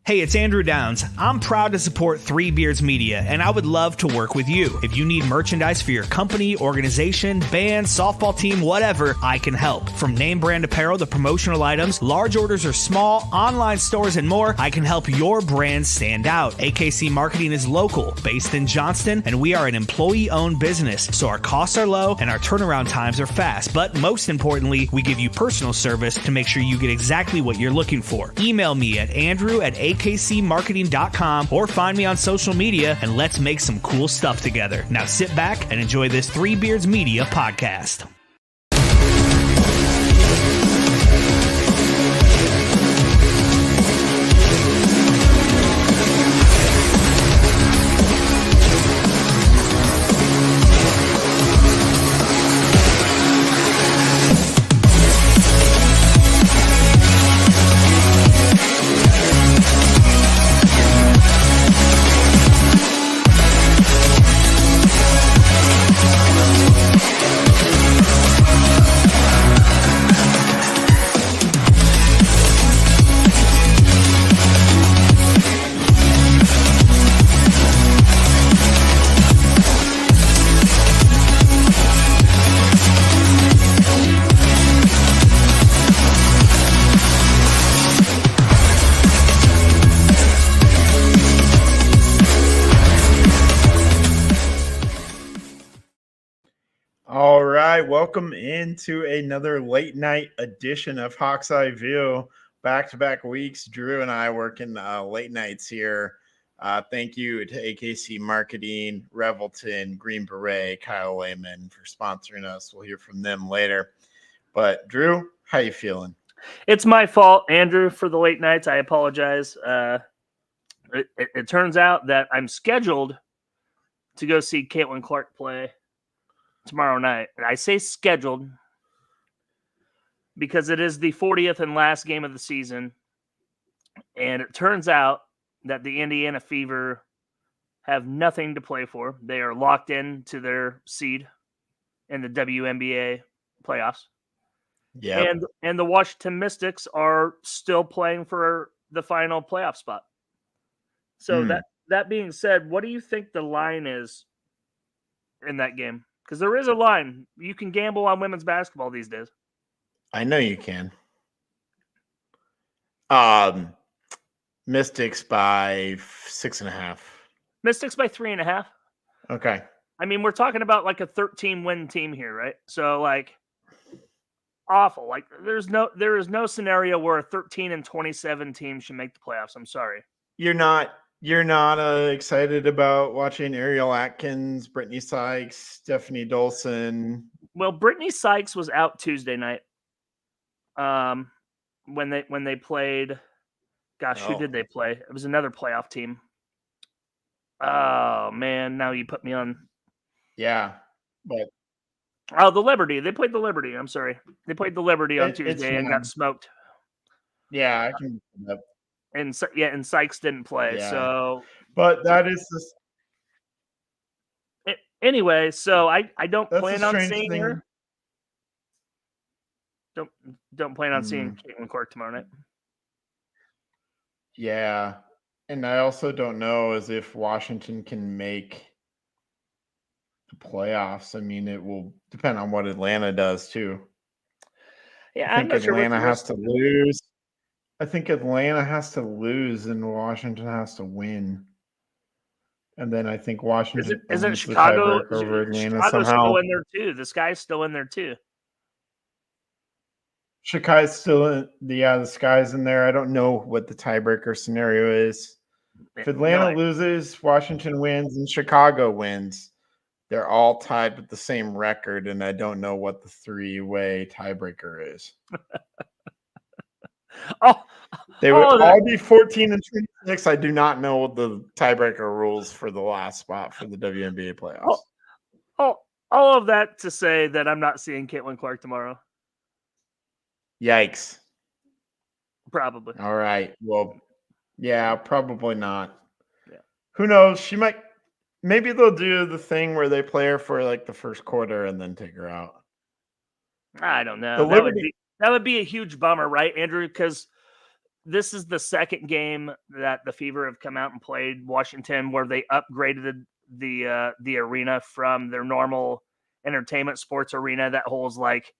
Hey, it's Andrew Downs. I'm proud to support Three Beards Media, and I would love to work with you. If you need merchandise for your company, organization, band, softball team, whatever, I can help. From name brand apparel to promotional items, large orders or small, online stores, and more, I can help your brand stand out. AKC Marketing is local, based in Johnston, and we are an employee-owned business, so our costs are low and our turnaround times are fast. But most importantly, we give you personal service to make sure you get exactly what you're looking for. Email me at andrew@akcmarketing.com or find me on social media and let's make some cool stuff together. Now sit back and enjoy this Three Beards Media podcast. All right, welcome into another late night edition of Hawk's Eye View. Back-to-back weeks, Drew and I working late nights here. Thank you to AKC Marketing, Revelton, Green Beret, Kyle Lehman for sponsoring us. We'll hear from them later. But Drew, how you feeling? It's my fault, Andrew, for the late nights. I apologize. It turns out that I'm scheduled to go see Caitlin Clark play tomorrow night. And I say scheduled because it is the 40th and last game of the season. And it turns out that the Indiana Fever have nothing to play for. They are locked in to their seed in the WNBA playoffs. Yeah. And the Washington Mystics are still playing for the final playoff spot. So that being said, what do you think the line is in that game? Because there is a line. You can gamble on women's basketball these days. I know you can. Mystics by 6.5. Mystics by 3.5. Okay. I mean, we're talking about like a 13-win team here, right? So like awful. Like there is no scenario where a 13-27 team should make the playoffs. I'm sorry. You're not excited about watching Ariel Atkins, Brittany Sykes, Stephanie Dolson? Well, Brittany Sykes was out Tuesday night. When they played, who did they play? It was another playoff team. Oh man, now you put me on. Yeah, but the Liberty. They played the Liberty. I'm sorry, they played the Liberty on Tuesday and got smoked. Yeah, I can. And Sykes didn't play. Yeah. So, but that is this. Anyway, so I don't plan on seeing her. Don't plan on seeing Caitlin Clark tomorrow night. Yeah, and I also don't know as if Washington can make the playoffs. I mean, it will depend on what Atlanta does too. Yeah, I think Atlanta has to lose. I think Atlanta has to lose and Washington has to win. And then I think Washington isn't Chicago over Atlanta Chicago's somehow. Still in there too. This guy's still in there too. Chicago's still in. The Sky's in there. I don't know what the tiebreaker scenario is. If Atlanta loses, Washington wins, and Chicago wins, they're all tied with the same record, and I don't know what the three-way tiebreaker is. They would all be 14 and 26. I do not know the tiebreaker rules for the last spot for the WNBA playoffs. All of that to say that I'm not seeing Caitlin Clark tomorrow. Yikes. Probably. All right. Well, yeah, probably not. Yeah. Who knows? She might. Maybe they'll do the thing where they play her for like the first quarter and then take her out. I don't know. That would be a huge bummer, right, Andrew? Because this is the second game that the Fever have come out and played Washington, where they upgraded the arena from their normal entertainment sports arena that holds like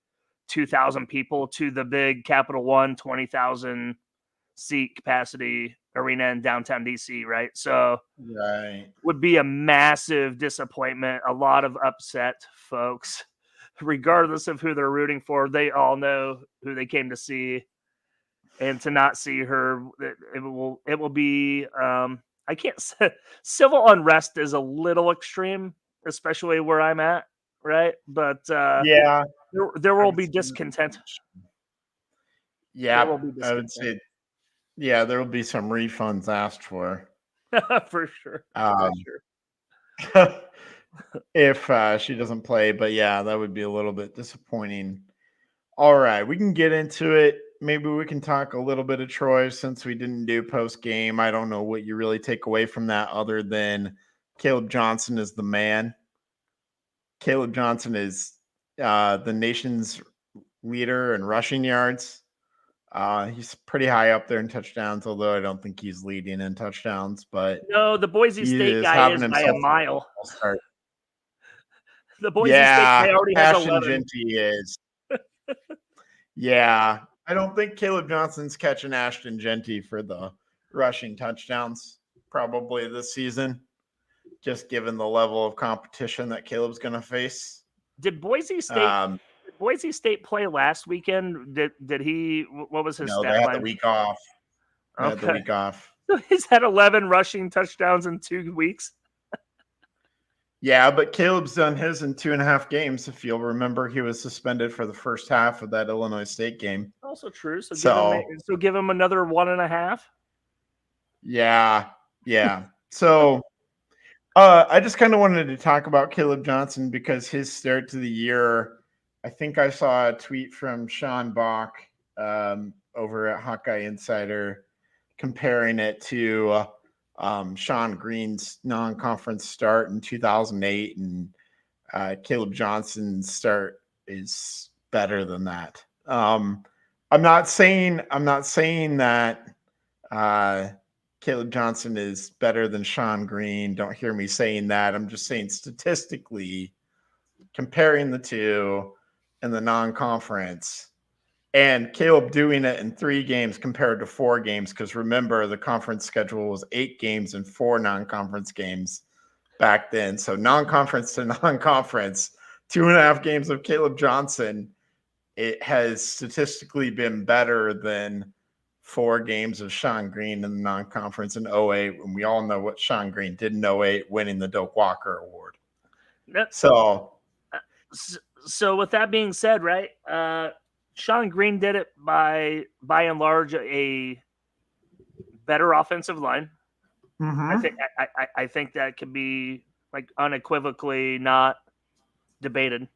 2,000 people to the big Capital One 20,000 seat capacity arena in downtown DC, right? So Right. would be a massive disappointment, a lot of upset folks, regardless of who they're rooting for. They all know who they came to see, and to not see her, it will be I can't say civil unrest is a little extreme, especially where I'm at, right? But Yeah. there will be discontent. Yeah, There will be I would discontent. say, yeah, there will be some refunds asked for. For sure. Um, if she doesn't play, but yeah, that would be a little bit disappointing. All right, we can get into it. Maybe we can talk a little bit of Troy since we didn't do post game. I don't know what you really take away from that other than Caleb Johnson is the man. Caleb Johnson is the nation's leader in rushing yards. He's pretty high up there in touchdowns, although I don't think he's leading in touchdowns. But No, the Boise he State is guy having is by a himself mile. a start. The Boise State Yeah, guy already has Ashton 11. Genty is. Yeah, I don't think Caleb Johnson's catching Ashton Genty for the rushing touchdowns probably this season, just given the level of competition that Caleb's going to face. Did Boise State play last weekend? Did he? What was his No, stat they had line? the week off. They had the Okay, week off. he's had 11 rushing touchdowns in 2 weeks. Yeah, but Caleb's done his in 2.5 games. If you'll remember, he was suspended for the first half of that Illinois State game. Also true. So So give him another 1.5. yeah. So I just kind of wanted to talk about Caleb Johnson because his start to the year, I think I saw a tweet from Sean Bach over at Hawkeye Insider comparing it to Sean Green's non-conference start in 2008, and Caleb Johnson's start is better than that. I'm not saying that Caleb Johnson is better than Sean Green. Don't hear me saying that. I'm just saying statistically, comparing the two in the non-conference, and Caleb doing it in 3 games compared to 4 games. Because remember, the conference schedule was 8 games and 4 non-conference games back then. So non-conference to non-conference, 2.5 games of Caleb Johnson, it has statistically been better than 4 games of Sean Green in the non-conference in 08. And we all know what Sean Green did in 08, winning the Doak Walker Award. So with that being said, right, Sean Green did it by and large a better offensive line. I think that could be like unequivocally not debated.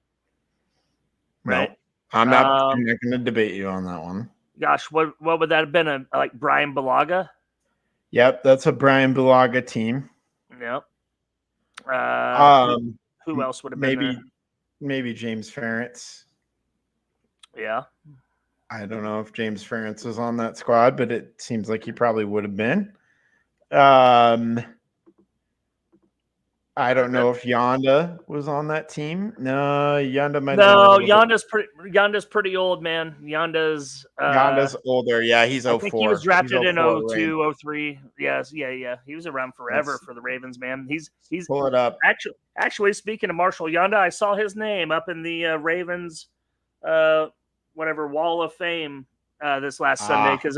Right? Nope. I'm not going to debate you on that one. Gosh, what would that have been? Like Brian Bulaga? Yep, that's a Brian Bulaga team. Yep. Who else would have been there? Maybe James Ferentz. Yeah. I don't know if James Ferentz was on that squad, but it seems like he probably would have been. I don't know if Yonda was on that team. No, Yonda might have been. Yonda's pretty old, man. Yonda's older. Yeah, he's 04. I think he was drafted in 02, 03. Yes, yeah. He was around forever for the Ravens, man. He's pull it up. Actually, speaking of Marshall Yonda, I saw his name up in the Ravens Wall of Fame this last Sunday because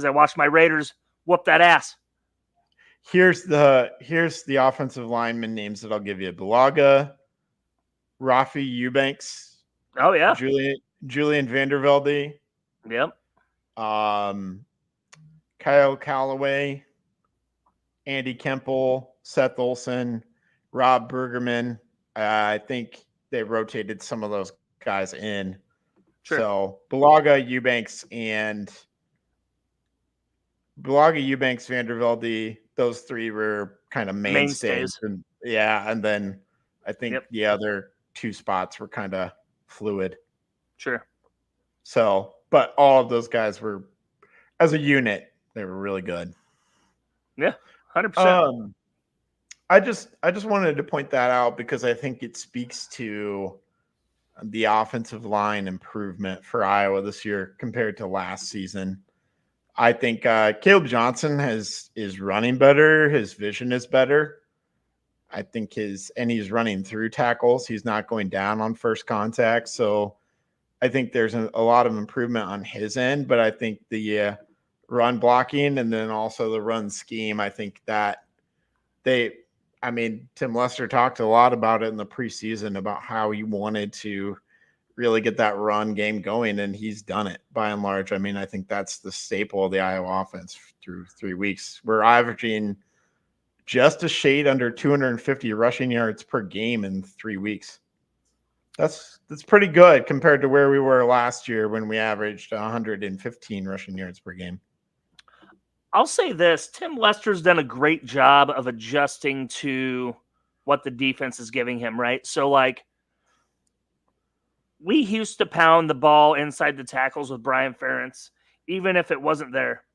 I watched my Raiders whoop that ass. Here's the offensive lineman names that I'll give you: Bulaga, Rafi Eubanks. Oh yeah, Julian Vandervelde. Yep. Kyle Calloway, Andy Kemple, Seth Olson, Rob Bergerman. I think they rotated some of those guys in. Sure. So Bulaga, Eubanks, Vandervelde, those 3 were kind of mainstays. And then I think the other 2 spots were kind of fluid. Sure. So, but all of those guys were, as a unit, They were really good. Yeah, 100%. I just wanted to point that out because I think it speaks to the offensive line improvement for Iowa this year compared to last season. I think Caleb Johnson is running better. His vision is better. I think he's running through tackles. He's not going down on first contact. So I think there's a lot of improvement on his end, but I think the run blocking and then also the run scheme, I think that Tim Lester talked a lot about it in the preseason about how he wanted to really get that run game going, and he's done it by and large. I mean, I think that's the staple of the Iowa offense through 3 weeks. We're averaging just a shade under 250 rushing yards per game in 3 weeks. That's pretty good compared to where we were last year when we averaged 115 rushing yards per game. I'll say this, Tim Lester's done a great job of adjusting to what the defense is giving him, right? So, like, we used to pound the ball inside the tackles with Brian Ferentz, even if it wasn't there.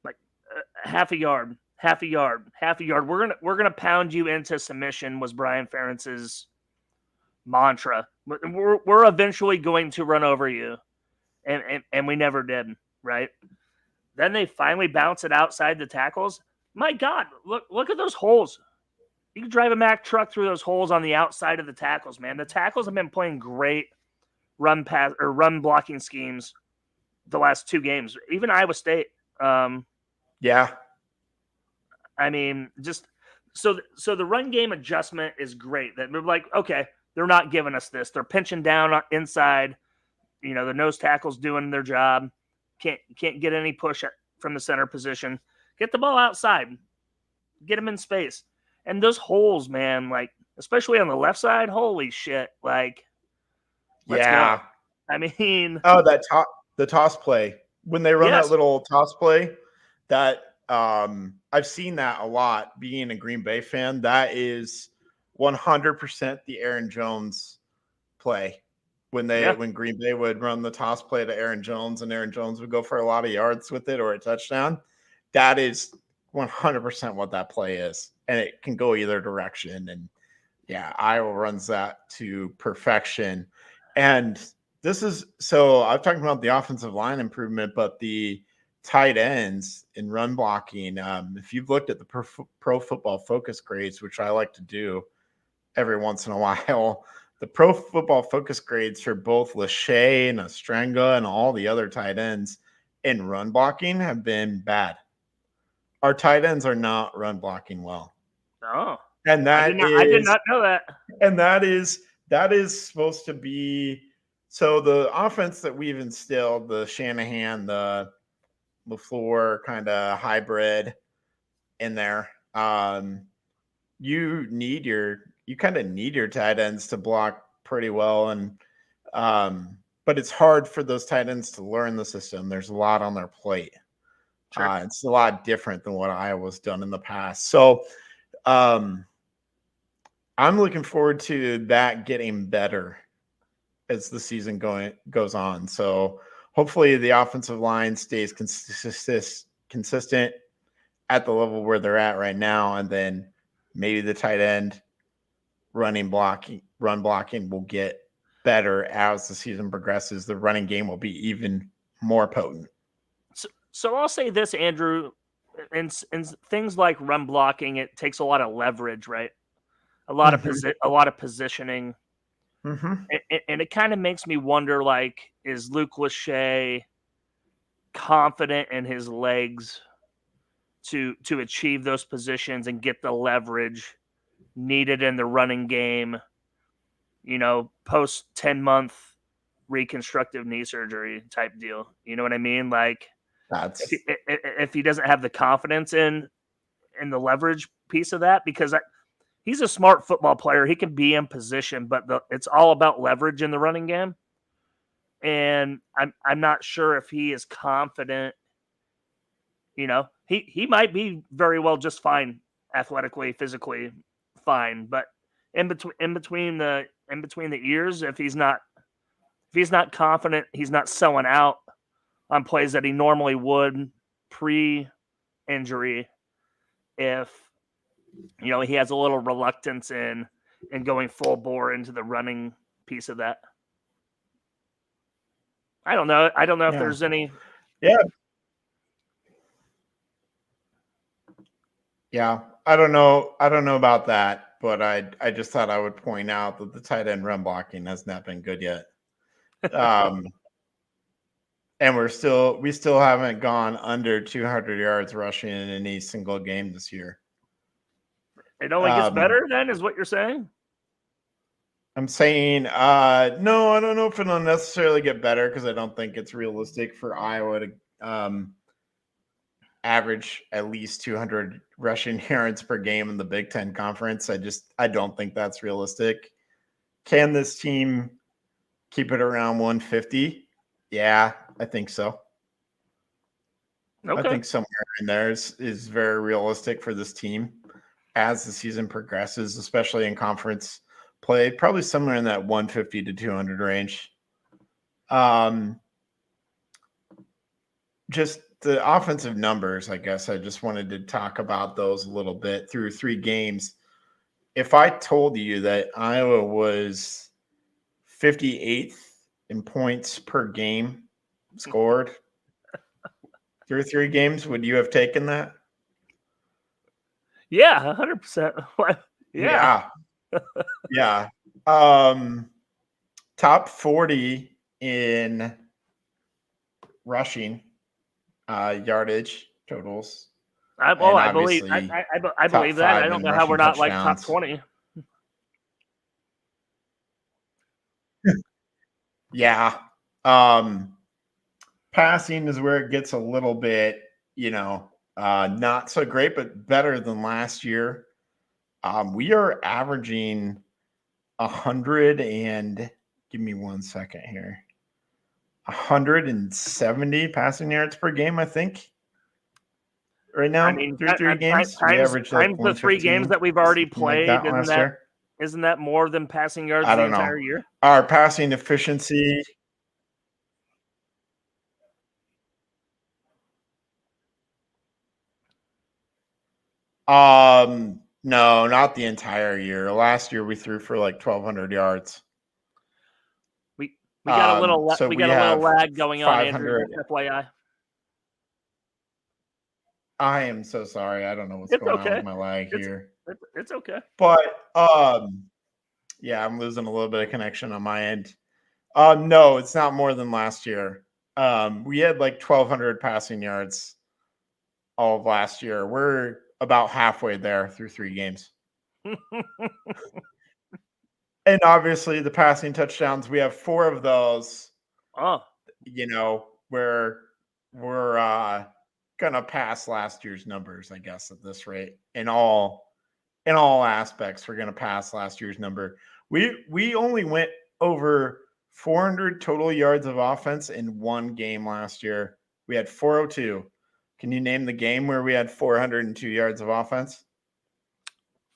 Like, half a yard. We're gonna pound you into submission was Brian Ferentz's mantra. We're eventually going to run over you, and we never did, right? Then they finally bounce it outside the tackles. My God, look at those holes. You can drive a Mack truck through those holes on the outside of the tackles, man. The tackles have been playing great run blocking schemes the last 2 games. Even Iowa State. Yeah. I mean, just so the run game adjustment is great. That we're like, okay, they're not giving us this. They're pinching down inside. You know, the nose tackle's doing their job. Can't get any push from the center position. Get the ball outside. Get them in space. And those holes, man, like, especially on the left side, holy shit. Like, let's go. I mean. Oh, the toss play. When they run that little toss play, that I've seen that a lot being a Green Bay fan. That is 100% the Aaron Jones play. When Green Bay would run the toss play to Aaron Jones and Aaron Jones would go for a lot of yards with it or a touchdown, that is 100% what that play is. And it can go either direction. And yeah, Iowa runs that to perfection. And this is, so I've talked about the offensive line improvement, but the tight ends in run blocking, if you've looked at the Pro Football Focus grades, which I like to do every once in a while, the Pro Football Focus grades for both Lachey and Ostrenga and all the other tight ends in run blocking have been bad. Our tight ends are not run blocking well. Oh, and I did not know that. And that is supposed to be, so the offense that we've instilled, the Shanahan, the LaFleur kind of hybrid in there, you kind of need your tight ends to block pretty well. And, but it's hard for those tight ends to learn the system. There's a lot on their plate. Sure. It's a lot different than what Iowa's done in the past. So, I'm looking forward to that getting better as the season goes on. So hopefully the offensive line stays consistent at the level where they're at right now. And then maybe the tight end run blocking will get better as the season progresses. The running game will be even more potent. So I'll say this, Andrew, and things like run blocking, it takes a lot of leverage, right? A lot of positioning. Mm-hmm. And it kind of makes me wonder, like, is Luke Lachey confident in his legs to achieve those positions and get the leverage needed in the running game, you know, post 10-month reconstructive knee surgery type deal? You know what I mean? Like, if he doesn't have the confidence in the leverage piece of that, because he's a smart football player. He can be in position, but it's all about leverage in the running game. And I'm not sure if he is confident. You know, he might be very well just fine athletically, physically fine, but in between the ears, if he's not confident, he's not selling out on plays that he normally would pre injury if he has a little reluctance in going full bore into the running piece of that. I don't know. I don't know if there's any. Yeah. Yeah. I don't know about that, but I just thought I would point out that the tight end run blocking has not been good yet. And we still haven't gone under 200 yards rushing in any single game this year. It only gets better then, is what you're saying? I'm saying, no, I don't know if it'll necessarily get better because I don't think it's realistic for Iowa to average at least 200 rushing yards per game in the Big Ten Conference. I don't think that's realistic. Can this team keep it around 150? Yeah, I think so. Okay. I think somewhere in there is very realistic for this team as the season progresses, especially in conference play, probably somewhere in that 150 to 200 range. Just the offensive numbers, I guess I just wanted to talk about those a little bit through 3 games. If I told you that Iowa was 58th in points per game scored through 3 games, would you have taken that? Yeah, 100%. Yeah. Yeah. Top 40 in rushing yardage totals. I believe that. I don't know how we're not like top 20. Yeah. Passing is where it gets a little bit, not so great, but better than last year. We are averaging 100 and give me 1 second here. 170 passing yards per game, I think. Right now, through 3 games, we average like the 3 games that we've already played. Like isn't that more than passing yards the entire year? Our passing efficiency. No, not the entire year. Last year we threw for like 1,200 yards. We got a little lag going on, Andrew. FYI. I am so sorry. I don't know what's going on with my lag here. It's okay. But yeah, I'm losing a little bit of connection on my end. No, it's not more than last year. We had like 1,200 passing yards all of last year. We're about halfway there through 3 games. And obviously the passing touchdowns, we have 4 of those. Where we're gonna pass last year's numbers, I guess, at this rate. In all aspects, we're gonna pass last year's number. We only went over 400 total yards of offense in 1 game last year. We had 402. Can you name the game where we had 402 yards of offense?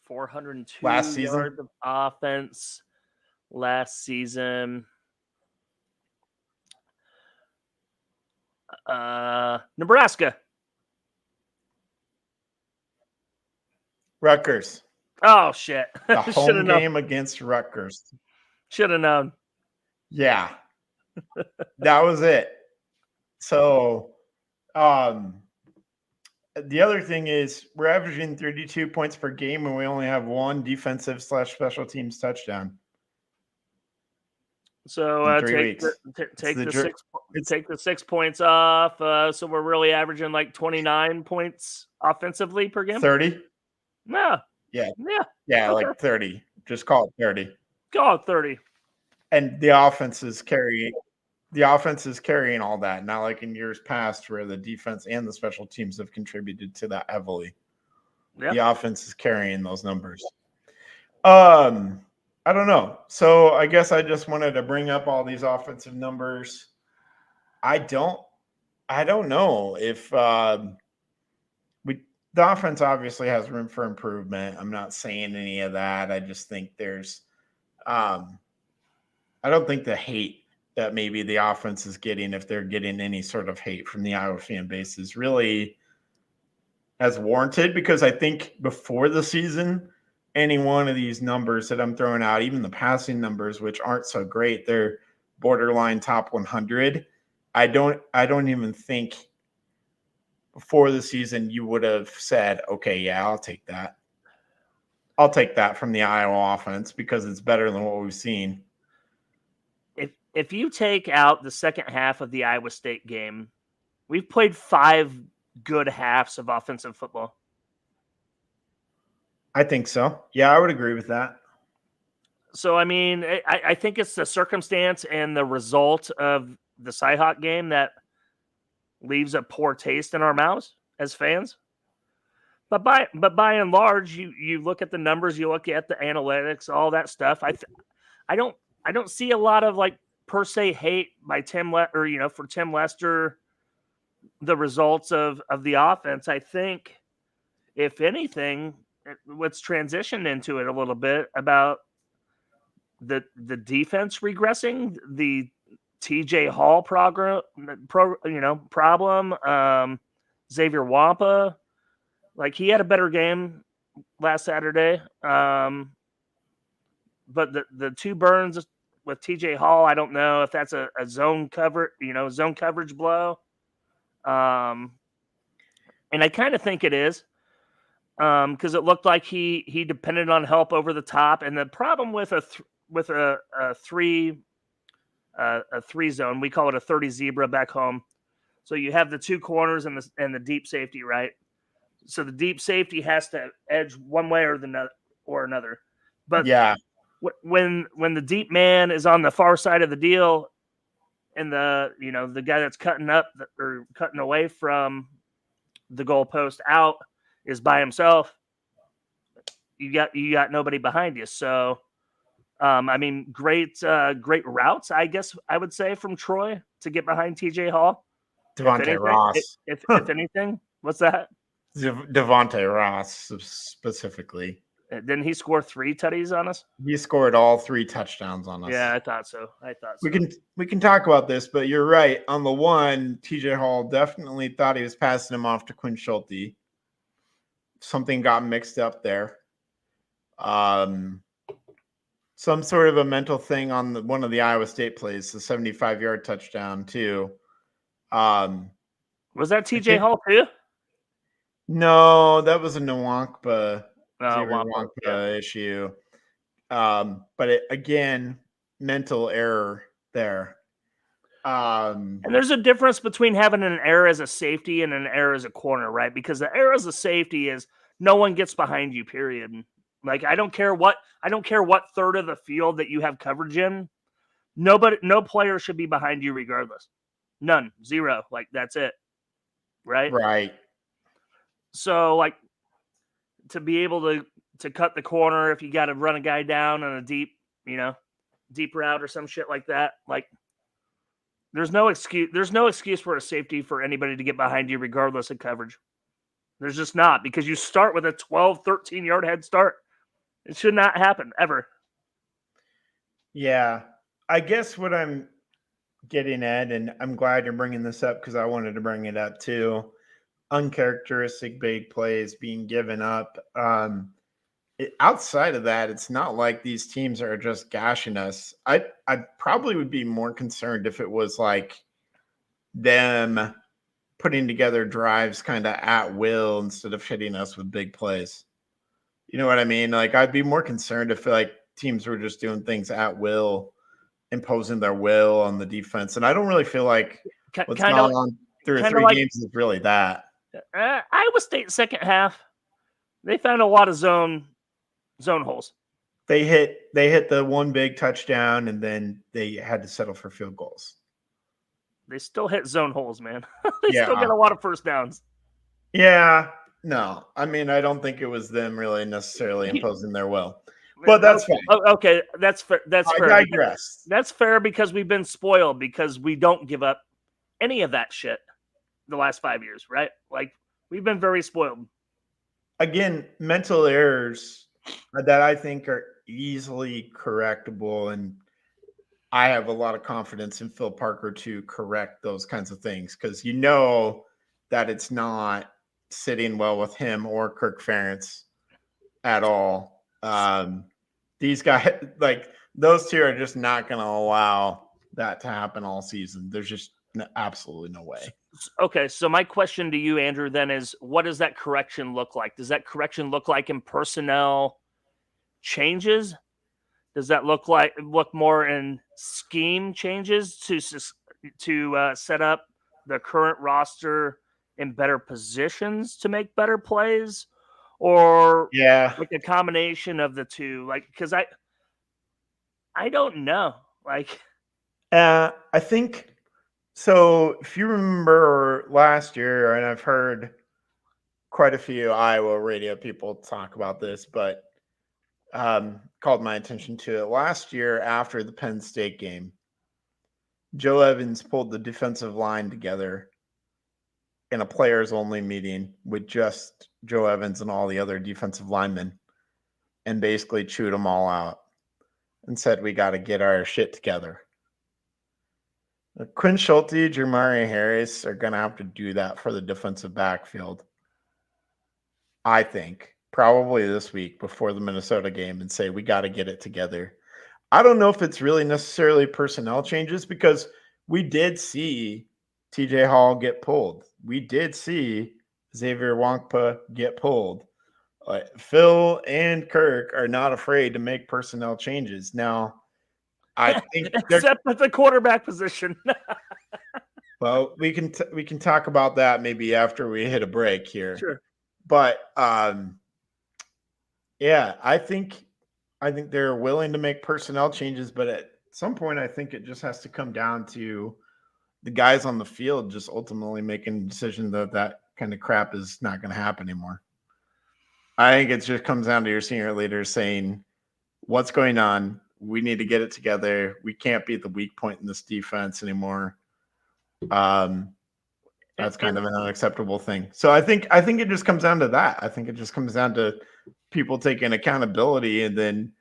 402 last season? Yards of offense last season. Nebraska. Rutgers. Oh, shit. The home game against Rutgers. Should have known. Yeah. That was it. So, the other thing is we're averaging 32 points per game and we only have 1 defensive/special teams touchdown. So take the 6 points off. So we're really averaging like 29 points offensively per game. 30. Yeah, okay. Like 30. Just call it 30. Call it 30. And the offense is carrying all that. Not like in years past where the defense and the special teams have contributed to that heavily. Yeah. The offense is carrying those numbers. I don't know. So I guess I just wanted to bring up all these offensive numbers. I don't know if the offense obviously has room for improvement. I'm not saying any of that. I just think there's I don't think the hate that maybe the offense is getting, if they're getting any sort of hate from the Iowa fan base, is really as warranted, because I think before the season, any one of these numbers that I'm throwing out, even the passing numbers, which aren't so great, they're borderline top 100. I don't even think before the season you would have said, okay, yeah, I'll take that. I'll take that from the Iowa offense because it's better than what we've seen. If you take out the second half of the Iowa State game, we've played 5 good halves of offensive football. I think so. Yeah, I would agree with that. So, I mean, I think it's the circumstance and the result of the Cyhawk game that leaves a poor taste in our mouths as fans. But by and large, you look at the numbers, you look at the analytics, all that stuff. I don't see a lot of like per se hate by for Tim Lester, the results of the offense. I think if anything, let's transition into it a little bit about the defense regressing, the TJ Hall problem, Xavier Wampa, like he had a better game last Saturday. But the 2 burns with TJ Hall, I don't know if that's a zone coverage blow. And I kind of think it is. Because it looked like he depended on help over the top, and the problem with a 3 zone, we call it a 30 zebra back home. So you have the 2 corners and the deep safety, right? So the deep safety has to edge one way or another. But yeah, when the deep man is on the far side of the deal, and the guy that's cutting up or cutting away from the goalpost out is by himself, you got nobody behind you. So, I mean, great routes, I guess I would say, from Troy to get behind TJ Hall. Devontae Ross. If anything, what's that? Devontae Ross specifically. Didn't he score 3 tutties on us? He scored all 3 touchdowns on us. Yeah, I thought so. We can talk about this, but you're right. On the one, TJ Hall definitely thought he was passing him off to Quinn Schulte. Something got mixed up there. Some sort of a mental thing on one of the Iowa State plays, the 75-yard touchdown too. Was that TJ Hall too? No, that was a Nwankpa Wampa issue. But again, mental error there. And there's a difference between having an error as a safety and an error as a corner, right? Because the error as a safety is no one gets behind you, period. Like I don't care what third of the field that you have coverage in. No player should be behind you regardless. None. 0. Like that's it. Right? Right. So like to be able to cut the corner if you got to run a guy down on a deep route or some shit like that, like there's no excuse for a safety for anybody to get behind you regardless of coverage. There's just not, because you start with a 12, 13-yard head start. It should not happen ever. Yeah. I guess what I'm getting at, and I'm glad you're bringing this up because I wanted to bring it up too, uncharacteristic big plays being given up. Outside of that, it's not like these teams are just gashing us. I probably would be more concerned if it was like them putting together drives kind of at will instead of hitting us with big plays. You know what I mean? Like I'd be more concerned if like teams were just doing things at will, imposing their will on the defense. And I don't really feel like what's gone on through 3 games is really that. Iowa State second half, they found a lot of zone holes. They hit the one big touchdown, and then they had to settle for field goals. They still hit zone holes, man. They still get a lot of first downs. Yeah. No, I mean, I don't think it was them really necessarily imposing their will. But that's fine. Okay, that's fair. That's fair. I digress. That's fair because we've been spoiled because we don't give up any of that shit the last 5 years, right? Like, we've been very spoiled. Again, mental errors that I think are easily correctable, and I have a lot of confidence in Phil Parker to correct those kinds of things because you know that it's not sitting well with him or Kirk Ferentz at all. These guys, like those two, are just not going to allow that to happen all season. There's just absolutely no way. Okay, so my question to you, Andrew, then is, what does that correction look like? Does that correction look like in personnel changes? Does that look more in scheme changes to set up the current roster in better positions to make better plays, or like a combination of the two? Like, because I don't know. Like, I think so. If you remember last year, and I've heard quite a few Iowa radio people talk about this, but called my attention to it last year after the Penn State game. Joe Evans pulled the defensive line together in a players only meeting with just Joe Evans and all the other defensive linemen, and basically chewed them all out and said, we got to get our shit together. Quinn Schulte, Jermari Harris are going to have to do that for the defensive backfield, I think, probably this week before the Minnesota game, and say, we got to get it together. I don't know if it's really necessarily personnel changes, because we did see TJ Hall get pulled. We did see Xavier Wankpa get pulled. Phil and Kirk are not afraid to make personnel changes. Now, I think except at the quarterback position. Well, we can talk about that maybe after we hit a break here. Sure. But yeah, I think they're willing to make personnel changes, but at some point I think it just has to come down to the guys on the field just ultimately making a decision that kind of crap is not going to happen anymore. I think it just comes down to your senior leaders saying, what's going on? We need to get it together. We can't be the weak point in this defense anymore. That's kind of an unacceptable thing. So I think it just comes down to that. I think it just comes down to people taking accountability and then,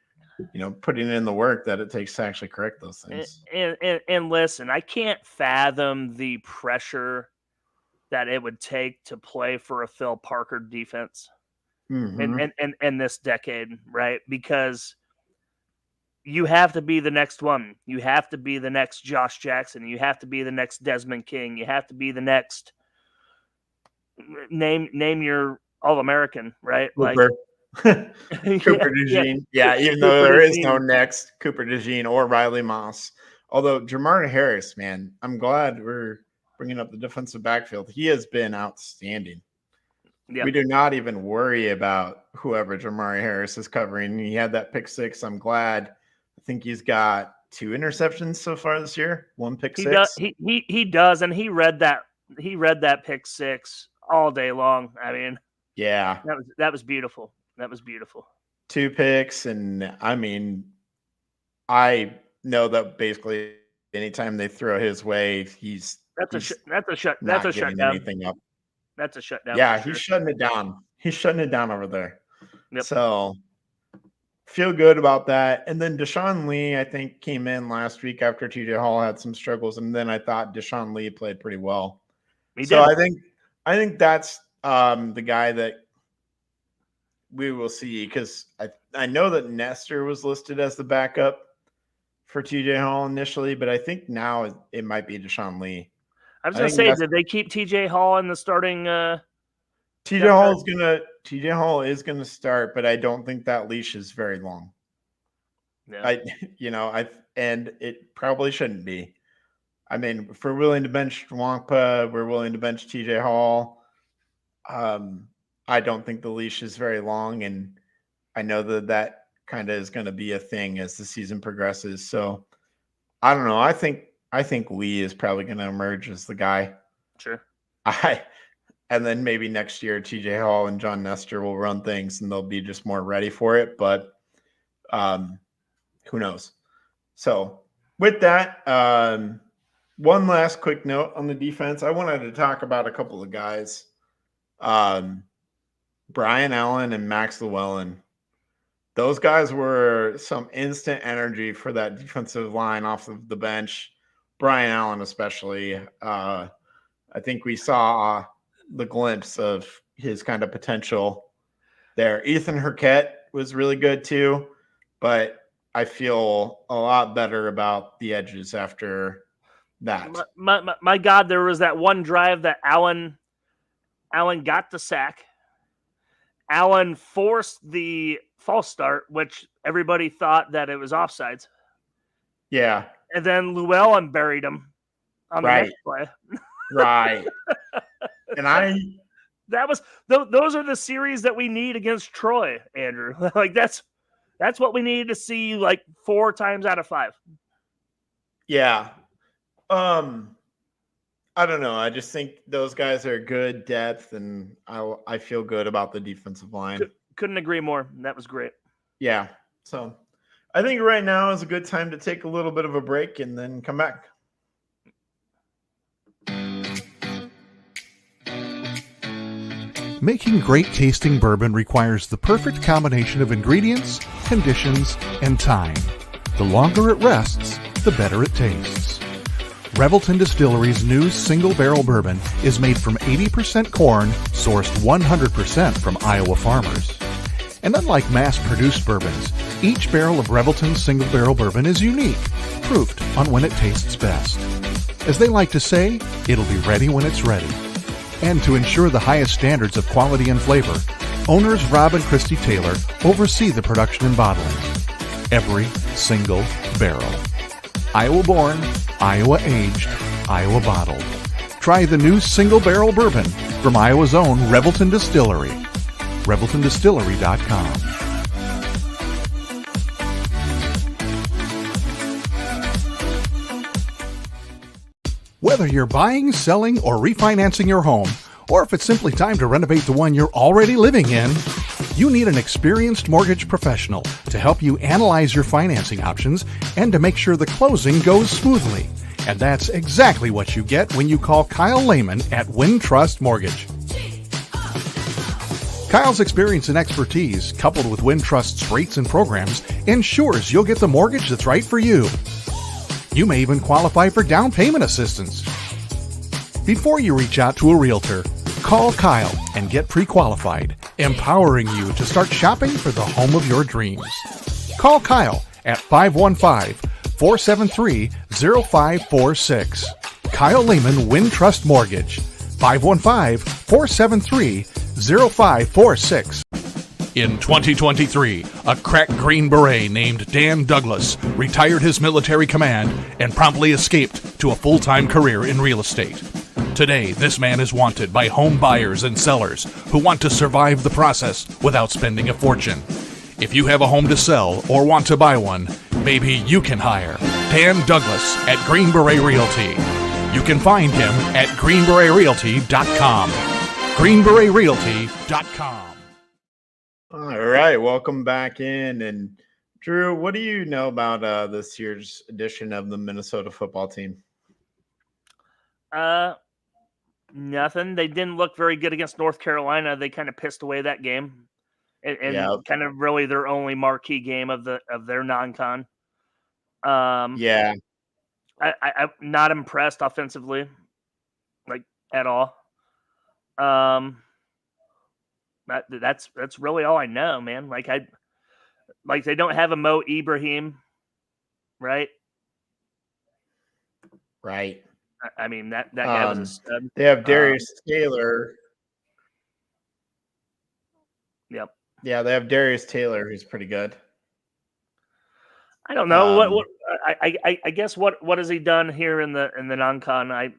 putting in the work that it takes to actually correct those things. And listen, I can't fathom the pressure that it would take to play for a Phil Parker defense in this decade, right? Because you have to be the next one. You have to be the next Josh Jackson. You have to be the next Desmond King. You have to be the next name your All-American, right? Cooper. Cooper DeJean. Yeah, even though there is no next Cooper DeJean or Riley Moss. Although Jermari Harris, man, I'm glad we're bringing up the defensive backfield. He has been outstanding. Yep. We do not even worry about whoever Jermari Harris is covering. He had that pick six. I'm glad. I think he's got 2 interceptions so far this year. 1 pick six. He does, and he read that pick six all day long. I mean, yeah, that was beautiful. That was beautiful. 2 picks, and I mean, I know that basically anytime they throw his way, that's a shutdown. Anything up. That's a shutdown. Yeah, he's shutting it down. He's shutting it down over there. Yep. So feel good about that. And then Deshaun Lee, I think, came in last week after TJ Hall had some struggles, and then I thought Deshaun Lee played pretty well. He did. I think that's the guy that we will see, because I know that Nestor was listed as the backup for TJ Hall initially, but I think now it might be Deshaun Lee. I was going to say, did they keep TJ Hall in the starting? TJ Hall is gonna start, but I don't think that leash is very long. Yeah. And it probably shouldn't be. I mean, if we're willing to bench Wankpa, we're willing to bench TJ Hall. I don't think the leash is very long, and I know that kind of is going to be a thing as the season progresses. So I don't know. I think Lee is probably going to emerge as the guy. Sure. And then maybe next year TJ Hall and John Nestor will run things and they'll be just more ready for it. But who knows? So with that, one last quick note on the defense. I wanted to talk about a couple of guys. Brian Allen and Max Llewellyn. Those guys were some instant energy for that defensive line off of the bench. Brian Allen especially. I think we saw the glimpse of his kind of potential there. Ethan Herquette was really good too, but I feel a lot better about the edges after that. My God, there was that one drive that Allen got the sack. Allen forced the false start, which everybody thought that it was offsides. Yeah. And then Llewellyn buried him on the next play. Right. And those are the series that we need against Troy, Andrew. Like that's what we needed to see like 4 times out of 5. Yeah. I don't know. I just think those guys are good depth, and I feel good about the defensive line. Couldn't agree more. That was great. Yeah. So I think right now is a good time to take a little bit of a break and then come back. Making great tasting bourbon requires the perfect combination of ingredients, conditions, and time. The longer it rests, the better it tastes. Revelton Distillery's new single barrel bourbon is made from 80% corn, sourced 100% from Iowa farmers. And unlike mass-produced bourbons, each barrel of Revelton's single barrel bourbon is unique, proofed on when it tastes best. As they like to say, it'll be ready when it's ready. And to ensure the highest standards of quality and flavor, owners Rob and Christy Taylor oversee the production and bottling. Every single barrel. Iowa-born, Iowa-aged, Iowa-bottled. Try the new single barrel bourbon from Iowa's own Revelton Distillery. ReveltonDistillery.com. Whether you're buying, selling, or refinancing your home, or if it's simply time to renovate the one you're already living in, you need an experienced mortgage professional to help you analyze your financing options and to make sure the closing goes smoothly. And that's exactly what you get when you call Kyle Lehman at Wintrust Mortgage. Kyle's experience and expertise, coupled with Wintrust's rates and programs, ensures you'll get the mortgage that's right for you. You may even qualify for down payment assistance. Before you reach out to a realtor, call Kyle and get pre-qualified, empowering you to start shopping for the home of your dreams. Call Kyle at 515-473-0546. Kyle Lehman Wintrust Mortgage, 515-473-0546. In 2023, a crack Green Beret named Dan Douglas retired his military command and promptly escaped to a full-time career in real estate. Today, this man is wanted by home buyers and sellers who want to survive the process without spending a fortune. If you have a home to sell or want to buy one, maybe you can hire Dan Douglas at Green Beret Realty. You can find him at greenberetrealty.com. greenberetrealty.com. All right, welcome back in. And Drew, what do you know about this year's edition of the Minnesota football team? Nothing. They didn't look very good against North Carolina. They kind of pissed away that game, and kind of really their only marquee game of their non-con. I'm not impressed offensively, like at all. That's really all I know, man. Like they don't have a Mo Ibrahim, right? Right. I mean that guy was a stud. They have Darius Taylor. Yep. Yeah, they have Darius Taylor, who's pretty good. I don't know I guess what has he done here in the non-con? I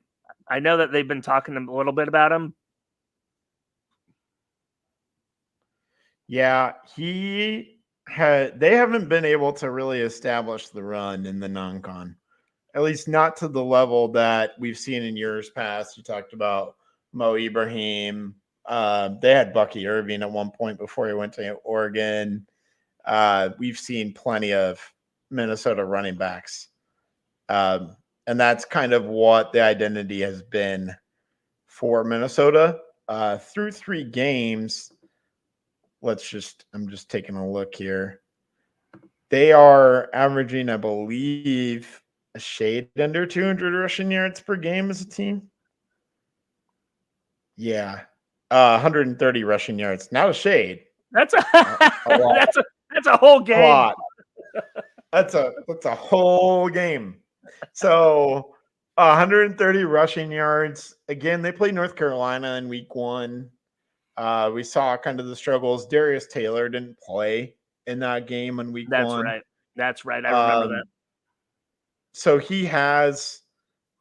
know that they've been talking a little bit about him. Yeah, they haven't been able to really establish the run in the non-con, at least not to the level that we've seen in years past. You talked about Mo Ibrahim. They had Bucky Irving at one point before he went to Oregon. We've seen plenty of Minnesota running backs. And that's kind of what the identity has been for Minnesota through 3 games. I'm just taking a look here. They are averaging, I believe, a shade under 200 rushing yards per game as a team. Yeah. 130 rushing yards. Not a shade. That's a lot. that's a whole game. A lot. That's a whole game. So 130 rushing yards. Again, they played North Carolina in week 1. We saw kind of the struggles. Darius Taylor didn't play in that game in week 1. That's right. I remember that. So he has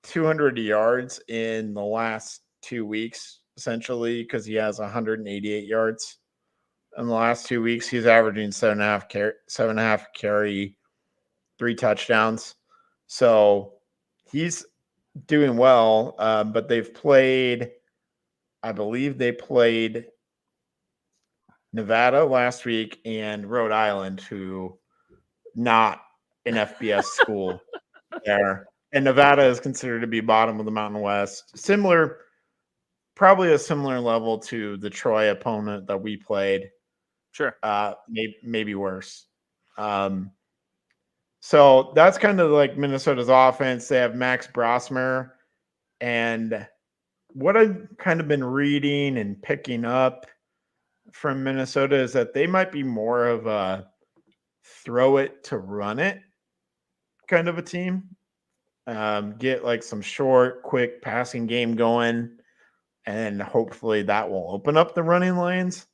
200 yards in the last 2 weeks, essentially, because he has 188 yards in the last 2 weeks. He's averaging 7.5 carry, 3 touchdowns. So he's doing well. But they've played, I believe they played Nevada last week and Rhode Island, who not an FBS school there. And Nevada is considered to be bottom of the Mountain West. Probably a similar level to the Troy opponent that we played. Sure. Maybe worse. So that's kind of like Minnesota's offense. They have Max Brosmer. And what I've kind of been reading and picking up from Minnesota is that they might be more of a throw it to run it kind of a team. Get like some short, quick passing game going, and hopefully that will open up the running lanes.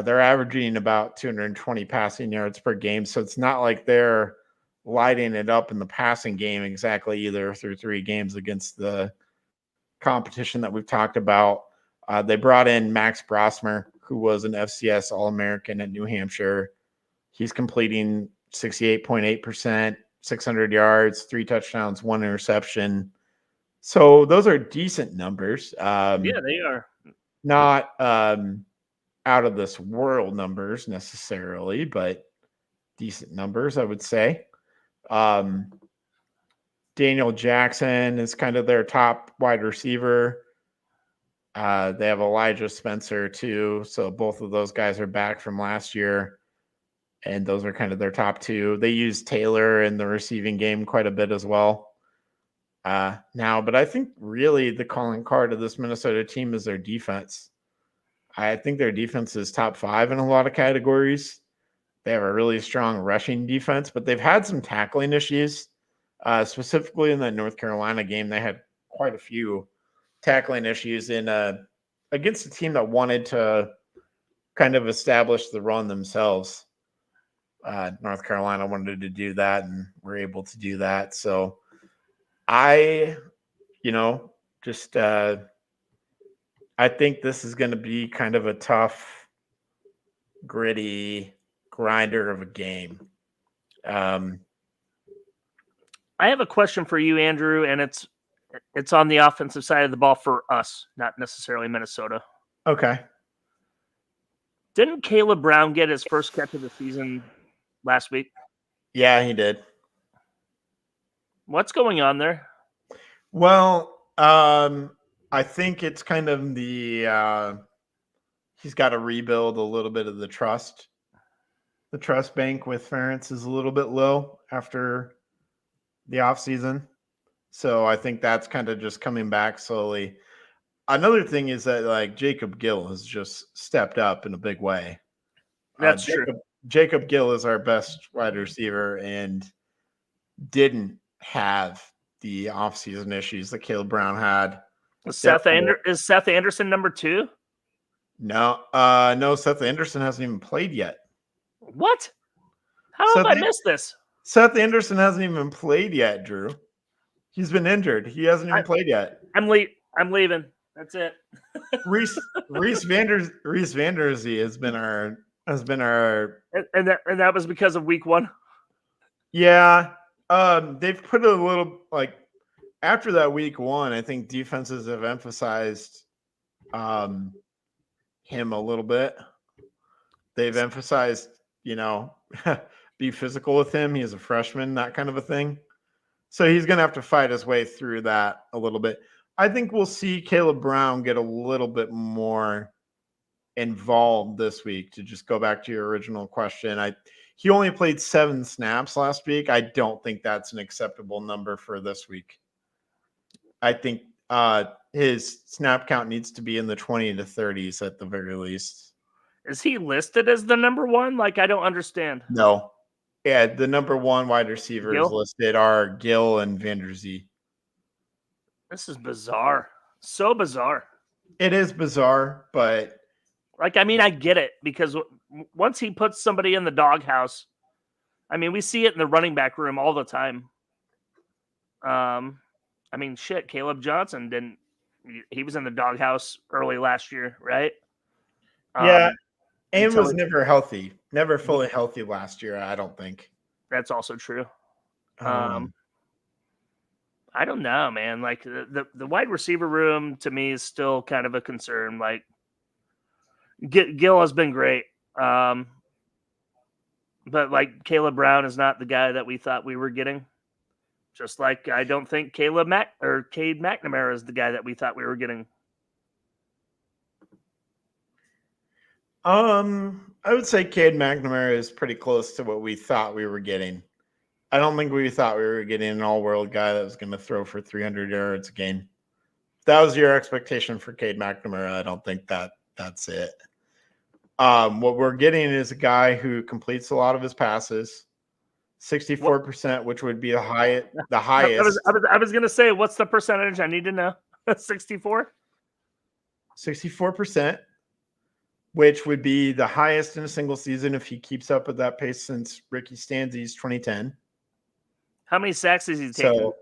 They're averaging about 220 passing yards per game, so it's not like they're lighting it up in the passing game exactly either through 3 games against the competition that we've talked about. They brought in Max Brosmer, who was an FCS All-American at New Hampshire. He's completing 68.8%. 600 yards, 3 touchdowns, 1 interception. So those are decent numbers. Yeah, they are. Not out of this world numbers necessarily, but decent numbers, I would say. Daniel Jackson is kind of their top wide receiver. They have Elijah Spencer too. So both of those guys are back from last year. And those are kind of their top 2. They use Taylor in the receiving game quite a bit as well now. But I think really the calling card of this Minnesota team is their defense. I think their defense is top 5 in a lot of categories. They have a really strong rushing defense, but they've had some tackling issues. Specifically in the North Carolina game, they had quite a few tackling issues against a team that wanted to kind of establish the run themselves. North Carolina wanted to do that and were able to do that. So I think this is going to be kind of a tough, gritty grinder of a game. I have a question for you, Andrew, and it's on the offensive side of the ball for us, not necessarily Minnesota. Okay. Didn't Caleb Brown get his first catch of the season last week? Yeah, he did. What's going on there? Well, I think it's kind of he's got to rebuild a little bit of the trust. The trust bank with Ferentz is a little bit low after the offseason. So I think that's kind of just coming back slowly. Another thing is that like Jacob Gill has just stepped up in a big way. That's true. Jacob Gill is our best wide receiver and didn't have the offseason issues that Caleb Brown had. Is Seth Anderson number 2? No, Seth Anderson hasn't even played yet. What? How have I missed this? Seth Anderson hasn't even played yet, Drew. He's been injured. He hasn't even played yet. I'm leaving. That's it. Reese Vanderzee has been our and that was because of week 1. Yeah. They've put a little like after that week 1, I think defenses have emphasized him a little bit. They've emphasized, be physical with him. He's a freshman, that kind of a thing. So he's going to have to fight his way through that a little bit. I think we'll see Caleb Brown get a little bit more involved this week. To just go back to your original question, he only played 7 snaps last week. I don't think that's an acceptable number for this week. I think his snap count needs to be in the 20 to 30s at the very least. Is he listed as the number one? Like, I don't understand. No. Yeah, the number one wide receivers Gill? listed are Gill and Vander Zee. This is bizarre. So bizarre. It is bizarre, but like, I mean, I get it because once he puts somebody in the doghouse, I mean, we see it in the running back room all the time. I mean, shit, Caleb Johnson didn't. He was in the doghouse early last year, right? Yeah, and until was never healthy, never fully healthy last year. I don't think. That's also true. I don't know, man. Like the wide receiver room to me is still kind of a concern. Like Gill has been great, but like Caleb Brown is not the guy that we thought we were getting. Just like I don't think Cade McNamara is the guy that we thought we were getting. I would say Cade McNamara is pretty close to what we thought we were getting. I don't think we thought we were getting an all-world guy that was going to throw for 300 yards a game. If that was your expectation for Cade McNamara, I don't think that's it. What we're getting is a guy who completes a lot of his passes, 64%, which would be the highest. I was going to say, what's the percentage? I need to know. 64? 64%, which would be the highest in a single season if he keeps up at that pace since Ricky Stanzi's 2010. How many sacks has he taken? So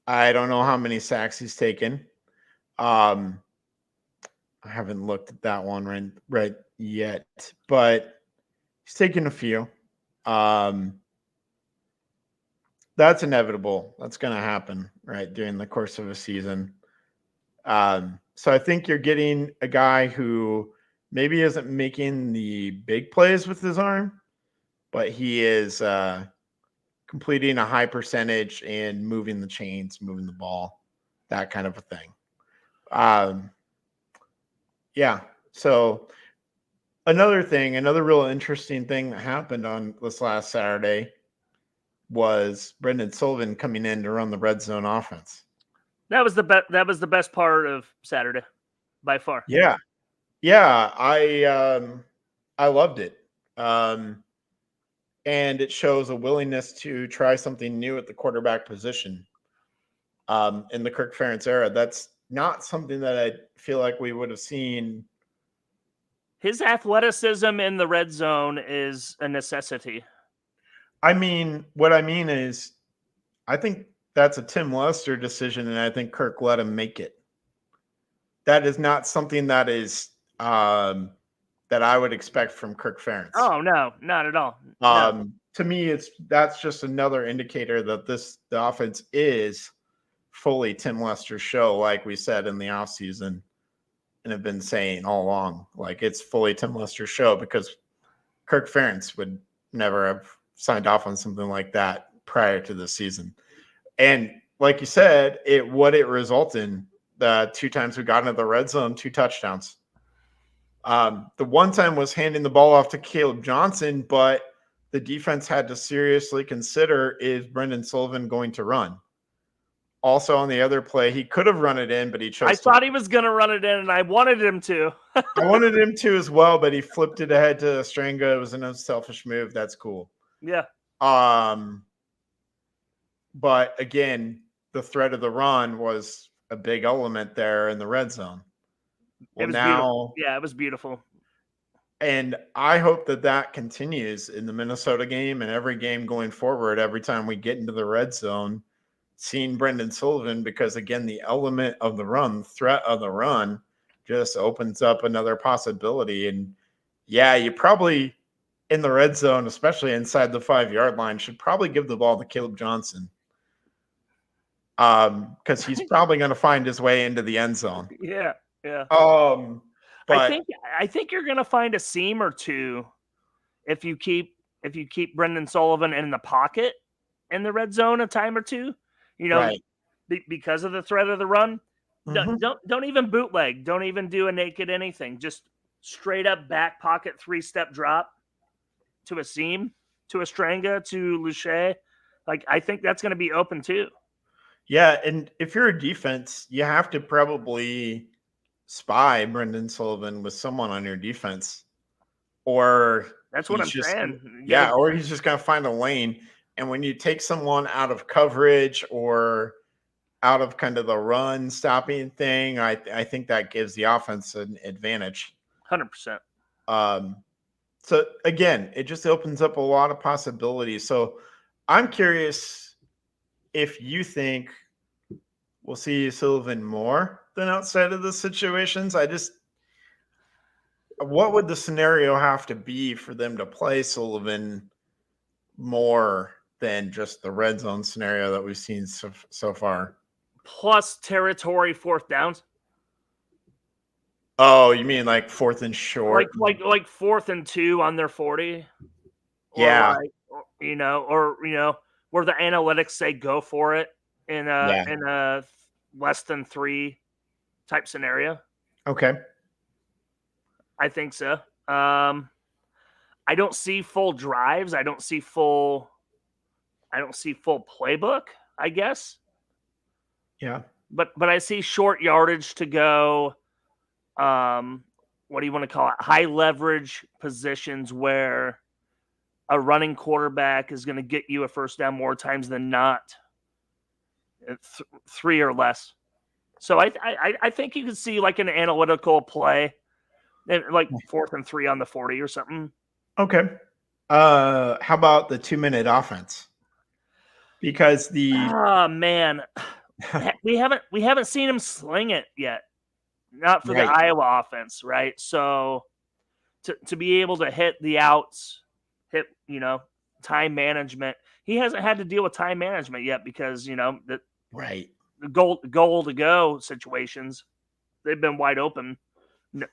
I don't know how many sacks he's taken. I haven't looked at that one right yet, but he's taken a few. That's inevitable. That's going to happen, right, during the course of a season. So I think you're getting a guy who maybe isn't making the big plays with his arm, but he is completing a high percentage and moving the chains, moving the ball, that kind of a thing. Yeah. So another real interesting thing that happened on this last Saturday was Brendan Sullivan coming in to run the red zone offense. That was the best part of Saturday by far. Yeah. Yeah. I loved it. And it shows a willingness to try something new at the quarterback position in the Kirk Ferentz era. That's not something that I feel like we would have seen. His athleticism in the red zone is a necessity. I mean, what I mean is I think that's a Tim Lester decision, and I think Kirk let him make it. That is not something that is that I would expect from Kirk Ferentz. Oh, no, not at all. No. To me, that's just another indicator that the offense is fully Tim Lester's show, like we said in the offseason and have been saying all along. Like, it's fully Tim Lester's show because Kirk Ferentz would never have signed off on something like that prior to the season. And like you said, what it resulted in, the 2 times we got into the red zone, 2 touchdowns. The one time was handing the ball off to Caleb Johnson, but the defense had to seriously consider, is Brendan Sullivan going to run? Also on the other play, he could have run it in, but he chose I thought he was going to run it in, and I wanted him to. I wanted him to as well, but he flipped it ahead to Stranga. It was an unselfish move. That's cool. Yeah. But again, the threat of the run was a big element there in the red zone. Well, beautiful. Yeah, it was beautiful. And I hope that continues in the Minnesota game and every game going forward. Every time we get into the red zone, seeing Brendan Sullivan, because again, the element of the run, threat of the run, just opens up another possibility. And yeah, you probably in the red zone, especially inside the 5-yard line, should probably give the ball to Caleb Johnson. Because he's probably going to find his way into the end zone. Yeah, yeah. But I think you're going to find a seam or two if you keep Brendan Sullivan in the pocket in the red zone a time or two. You know, right. Because of the threat of the run. Mm-hmm. Don't even bootleg. Don't even do a naked anything. Just straight up back pocket 3-step drop to a seam, to a Stranga, to Luche. Like, I think that's going to be open too. Yeah, and if you're a defense, you have to probably spy Brendan Sullivan with someone on your defense, or That's what he's I'm just saying. You yeah, gotta, or he's just gonna find a lane. And when you take someone out of coverage or out of kind of the run stopping thing, I think that gives the offense an advantage. 100%. So again, it just opens up a lot of possibilities. So I'm curious if you think we'll see Sullivan more than outside of the situations. What would the scenario have to be for them to play Sullivan more than just the red zone scenario that we've seen so far? Plus territory fourth downs. Oh, you mean like fourth and short? Like 4th and 2 on their 40. Yeah. Or where the analytics say go for it in Yeah. a less than 3 type scenario. Okay. I think so. I don't see full drives. I don't see full playbook, I guess. Yeah. But I see short yardage to go. What do you want to call it? High leverage positions where a running quarterback is going to get you a first down more times than not. 3 or less. So I think you can see like an analytical play, like 4th and 3 on the 40 or something. Okay. How about the 2-minute offense? Because man, we haven't seen him sling it yet. Not for Right. the Iowa offense, right? So to be able to hit the outs, hit time management. He hasn't had to deal with time management yet because the right. goal to go situations, they've been wide open.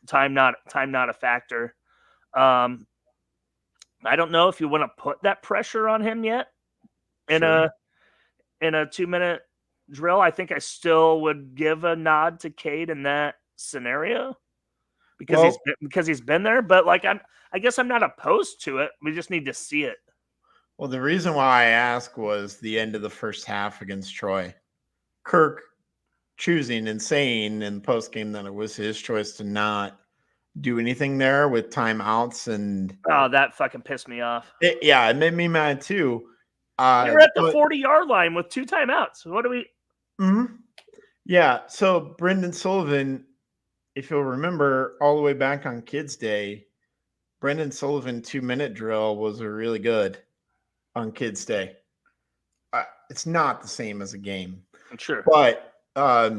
Time not a factor. I don't know if you want to put that pressure on him yet in a 2-minute drill. I think I still would give a nod to Cade in that scenario because he's been there. But I guess I'm not opposed to it. We just need to see it. Well, the reason why I asked was the end of the first half against Troy. Kirk choosing and saying in the post game that it was his choice to not do anything there with timeouts, and that fucking pissed me off. It made me mad too. You're at the 40-yard line with 2 timeouts. What do we? Mm-hmm. Yeah. So Brendan Sullivan, if you'll remember, all the way back on Kids Day, Brendan Sullivan 2-minute drill was really good on Kids Day. It's not the same as a game, Sure, but I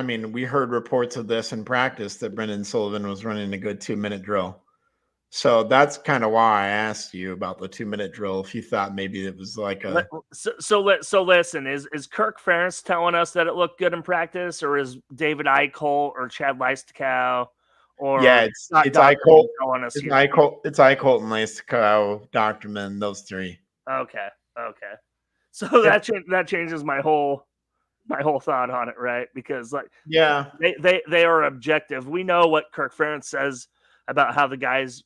mean, we heard reports of this in practice that Brendan Sullivan was running a good 2-minute drill. So that's kind of why I asked you about the 2-minute drill. If you thought maybe it was like a so listen, is Kirk Ferentz telling us that it looked good in practice, or is David Eichel or Chad Leistikow or it's Eichel telling us? It's Eichel and Leistikow, Doctorman, those 3. Okay. So that changes my whole thought on it, right? Because they are objective. We know what Kirk Ferentz says about how the guys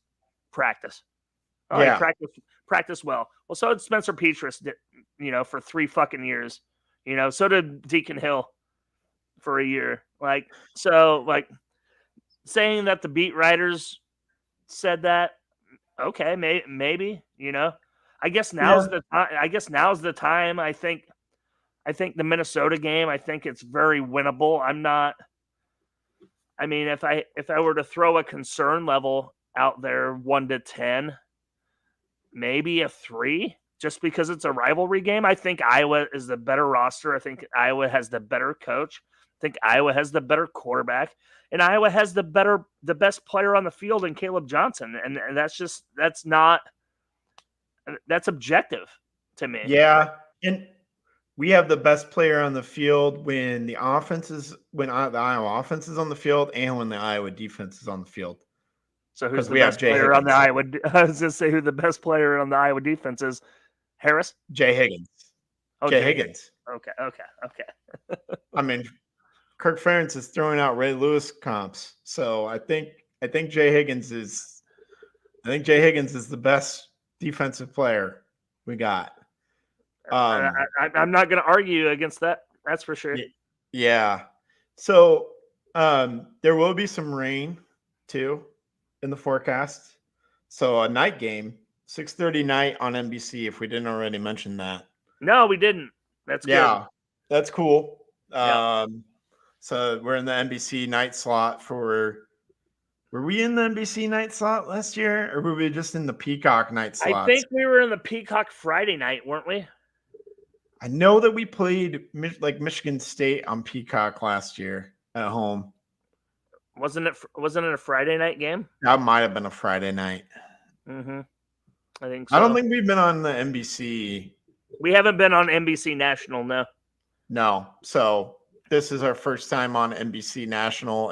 practice. He practice well. Well, so did Spencer Petras, for 3 fucking years. So did Deacon Hill for a year. Saying that the beat writers said that, okay, maybe. I guess now's the time. I think the Minnesota game, I think it's very winnable. If I were to throw a concern level out there, 1 to 10, maybe a 3, just because it's a rivalry game. I think Iowa is the better roster. I think Iowa has the better coach. I think Iowa has the better quarterback, and Iowa has the best player on the field in Caleb Johnson. And that's objective to me. Yeah. And we have the best player on the field when the Iowa offense is on the field and when the Iowa defense is on the field. So who's the best player on the Iowa? I was going to say who the best player on the Iowa defense is. Harris? Jay Higgins. Jay Higgins. Okay. I mean, Kirk Ferentz is throwing out Ray Lewis comps. So I think Jay Higgins is the best defensive player we got. I'm not going to argue against that. That's for sure. Yeah. So there will be some rain too in the forecast. So a night game, 6:30 night on NBC. If we didn't already mention that. No, we didn't. That's good. That's cool. Yeah. So we're in the NBC night slot for. Were we in the NBC night slot last year, or were we just in the Peacock night slots? I think we were in the Peacock Friday night, weren't we? I know that we played like Michigan State on Peacock last year at home. Wasn't it a Friday night game? That might have been a Friday night. Mm-hmm. I think so. I don't think we've been on the NBC. We haven't been on NBC National, no. No. So this is our first time on NBC National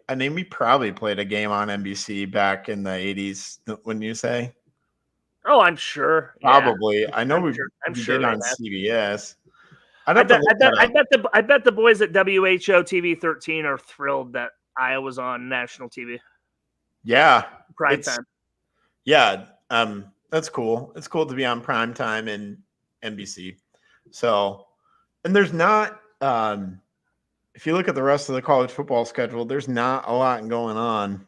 I mean, we probably played a game on NBC back in the 80s, wouldn't you say? Oh, I'm sure. Probably. Yeah. I know we did on CBS. I bet the boys at WHO TV 13 are thrilled that Iowa's on national TV. Yeah. Prime time. Yeah. That's cool. It's cool to be on prime time in NBC. So, and there's not if you look at the rest of the college football schedule, there's not a lot going on.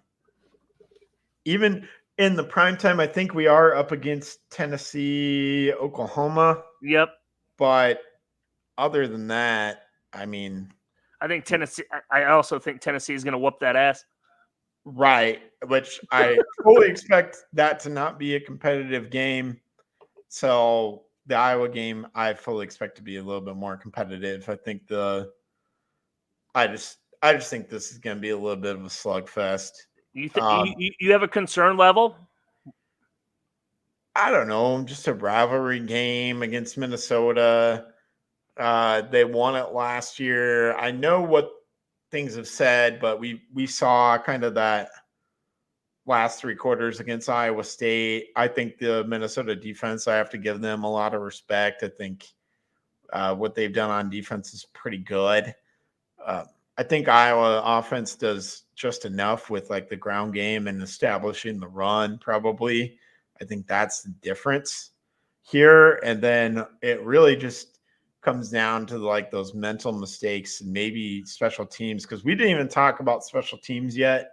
Even in the prime time, I think we are up against Tennessee, Oklahoma. Yep. But other than that, I mean, I also think Tennessee is going to whoop that ass. Right. Which I fully expect that to not be a competitive game. So the Iowa game, I fully expect to be a little bit more competitive. I think I just think this is going to be a little bit of a slugfest. You have a concern level? I don't know, just a rivalry game against Minnesota. They won it last year. I know what things have said, but we saw kind of that last three quarters against Iowa State. I think the Minnesota defense, I have to give them a lot of respect. I think what they've done on defense is pretty good. I think Iowa offense does just enough with like the ground game and establishing the run, probably. I think that's the difference here. And then it really just comes down to like those mental mistakes and maybe special teams, because we didn't even talk about special teams yet.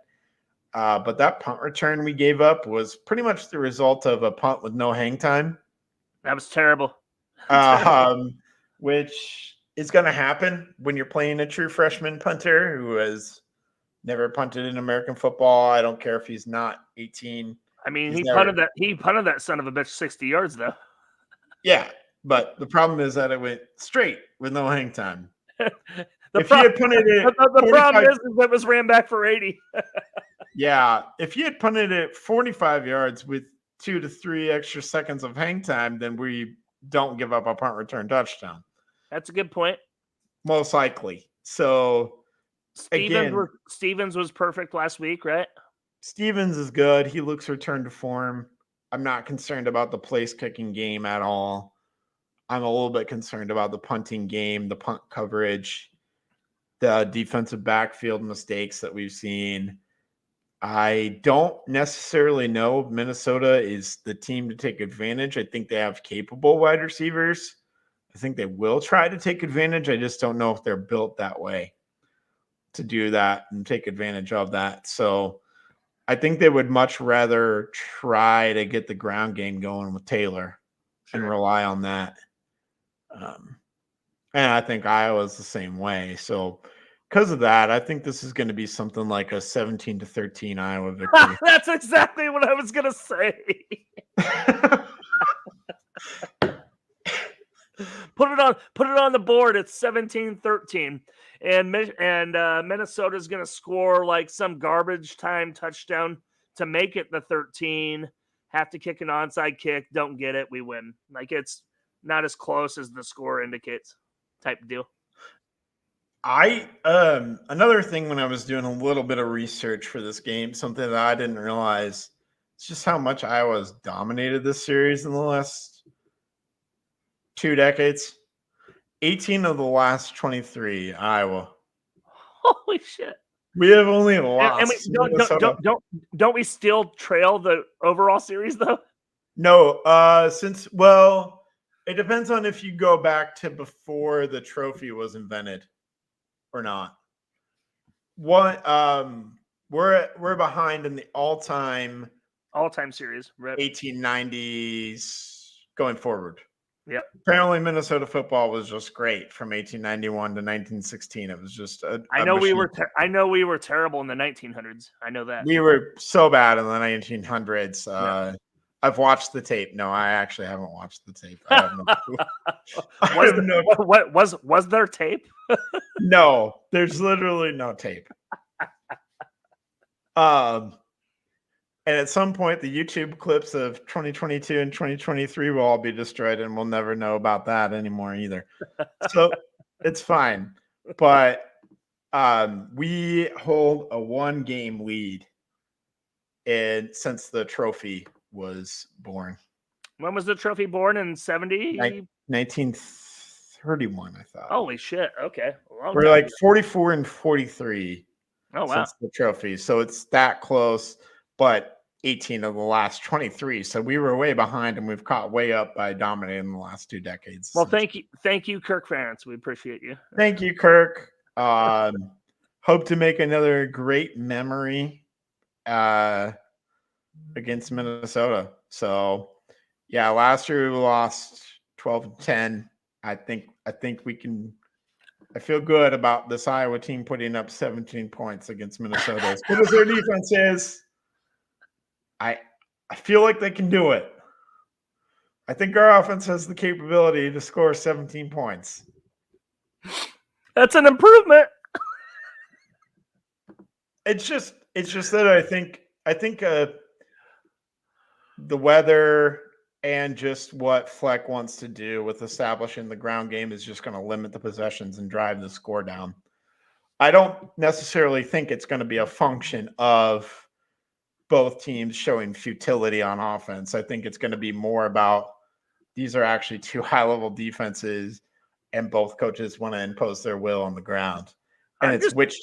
But that punt return we gave up was pretty much the result of a punt with no hang time. That was terrible. Which is going to happen when you're playing a true freshman punter who has never punted in American football. I don't care if he's not 18. I mean, he punted that son of a bitch 60 yards though. Yeah, but the problem is that it went straight with no hang time. The problem is it was ran back for 80. Yeah, if you had punted it 45 yards with 2 to 3 extra seconds of hang time, then we don't give up a punt return touchdown. That's a good point. Most likely. So Stevens was perfect last week, right? Stevens is good. He looks returned to form. I'm not concerned about the place kicking game at all. I'm a little bit concerned about the punting game, the punt coverage, the defensive backfield mistakes that we've seen. I don't necessarily know if Minnesota is the team to take advantage. I think they have capable wide receivers. I think they will try to take advantage. I just don't know if they're built that way to do that and take advantage of that. So I think they would much rather try to get the ground game going with Taylor and rely on that. And I think Iowa's the same way. So because of that, I think this is going to be something like a 17-13 Iowa victory. That's exactly what I was going to say. Put it on the board. It's 17-13. And Minnesota's going to score like some garbage time touchdown to make it the 13. Have to kick an onside kick. Don't get it. We win. Like, it's not as close as the score indicates type deal. Another thing when I was doing a little bit of research for this game, something that I didn't realize, it's just how much Iowa's dominated this series in the last 2 decades. 18 of the last 23, Iowa. Holy shit. We have only lost. And don't we still trail the overall series though? No, it depends on if you go back to before the trophy was invented or not. What we're behind in the all-time series, right? 1890s going forward. Yep. Apparently, Minnesota football was just great from 1891 to 1916. It was just I know we were terrible in the 1900s. I know that. We were so bad in the 1900s. Yeah. I've watched the tape. No, I actually haven't watched the tape. I have no clue. Was there tape? No, there's literally no tape. And at some point, the YouTube clips of 2022 and 2023 will all be destroyed, and we'll never know about that anymore either. So it's fine. But we hold a 1-game lead since the trophy was born. When was the trophy born? In 70? 1931, I thought. Holy shit. Okay. We're like 44 and 43 wow. Since the trophy. So it's that close, but 18 of the last 23. So we were way behind, and we've caught way up by dominating the last 2 decades. Well, thank you, Kirk Ferentz. We appreciate you. Thank you, Kirk. Hope to make another great memory against Minnesota. So, yeah, last year we lost 12-10. I think we can. I feel good about this Iowa team putting up 17 points against Minnesota. As good as their defense is, I feel like they can do it. I think our offense has the capability to score 17 points. That's an improvement. It's just that I think the weather and just what Fleck wants to do with establishing the ground game is just going to limit the possessions and drive the score down. I don't necessarily think it's going to be a function of both teams showing futility on offense. I think it's going to be more about these are actually 2 high-level defenses, and both coaches want to impose their will on the ground. And which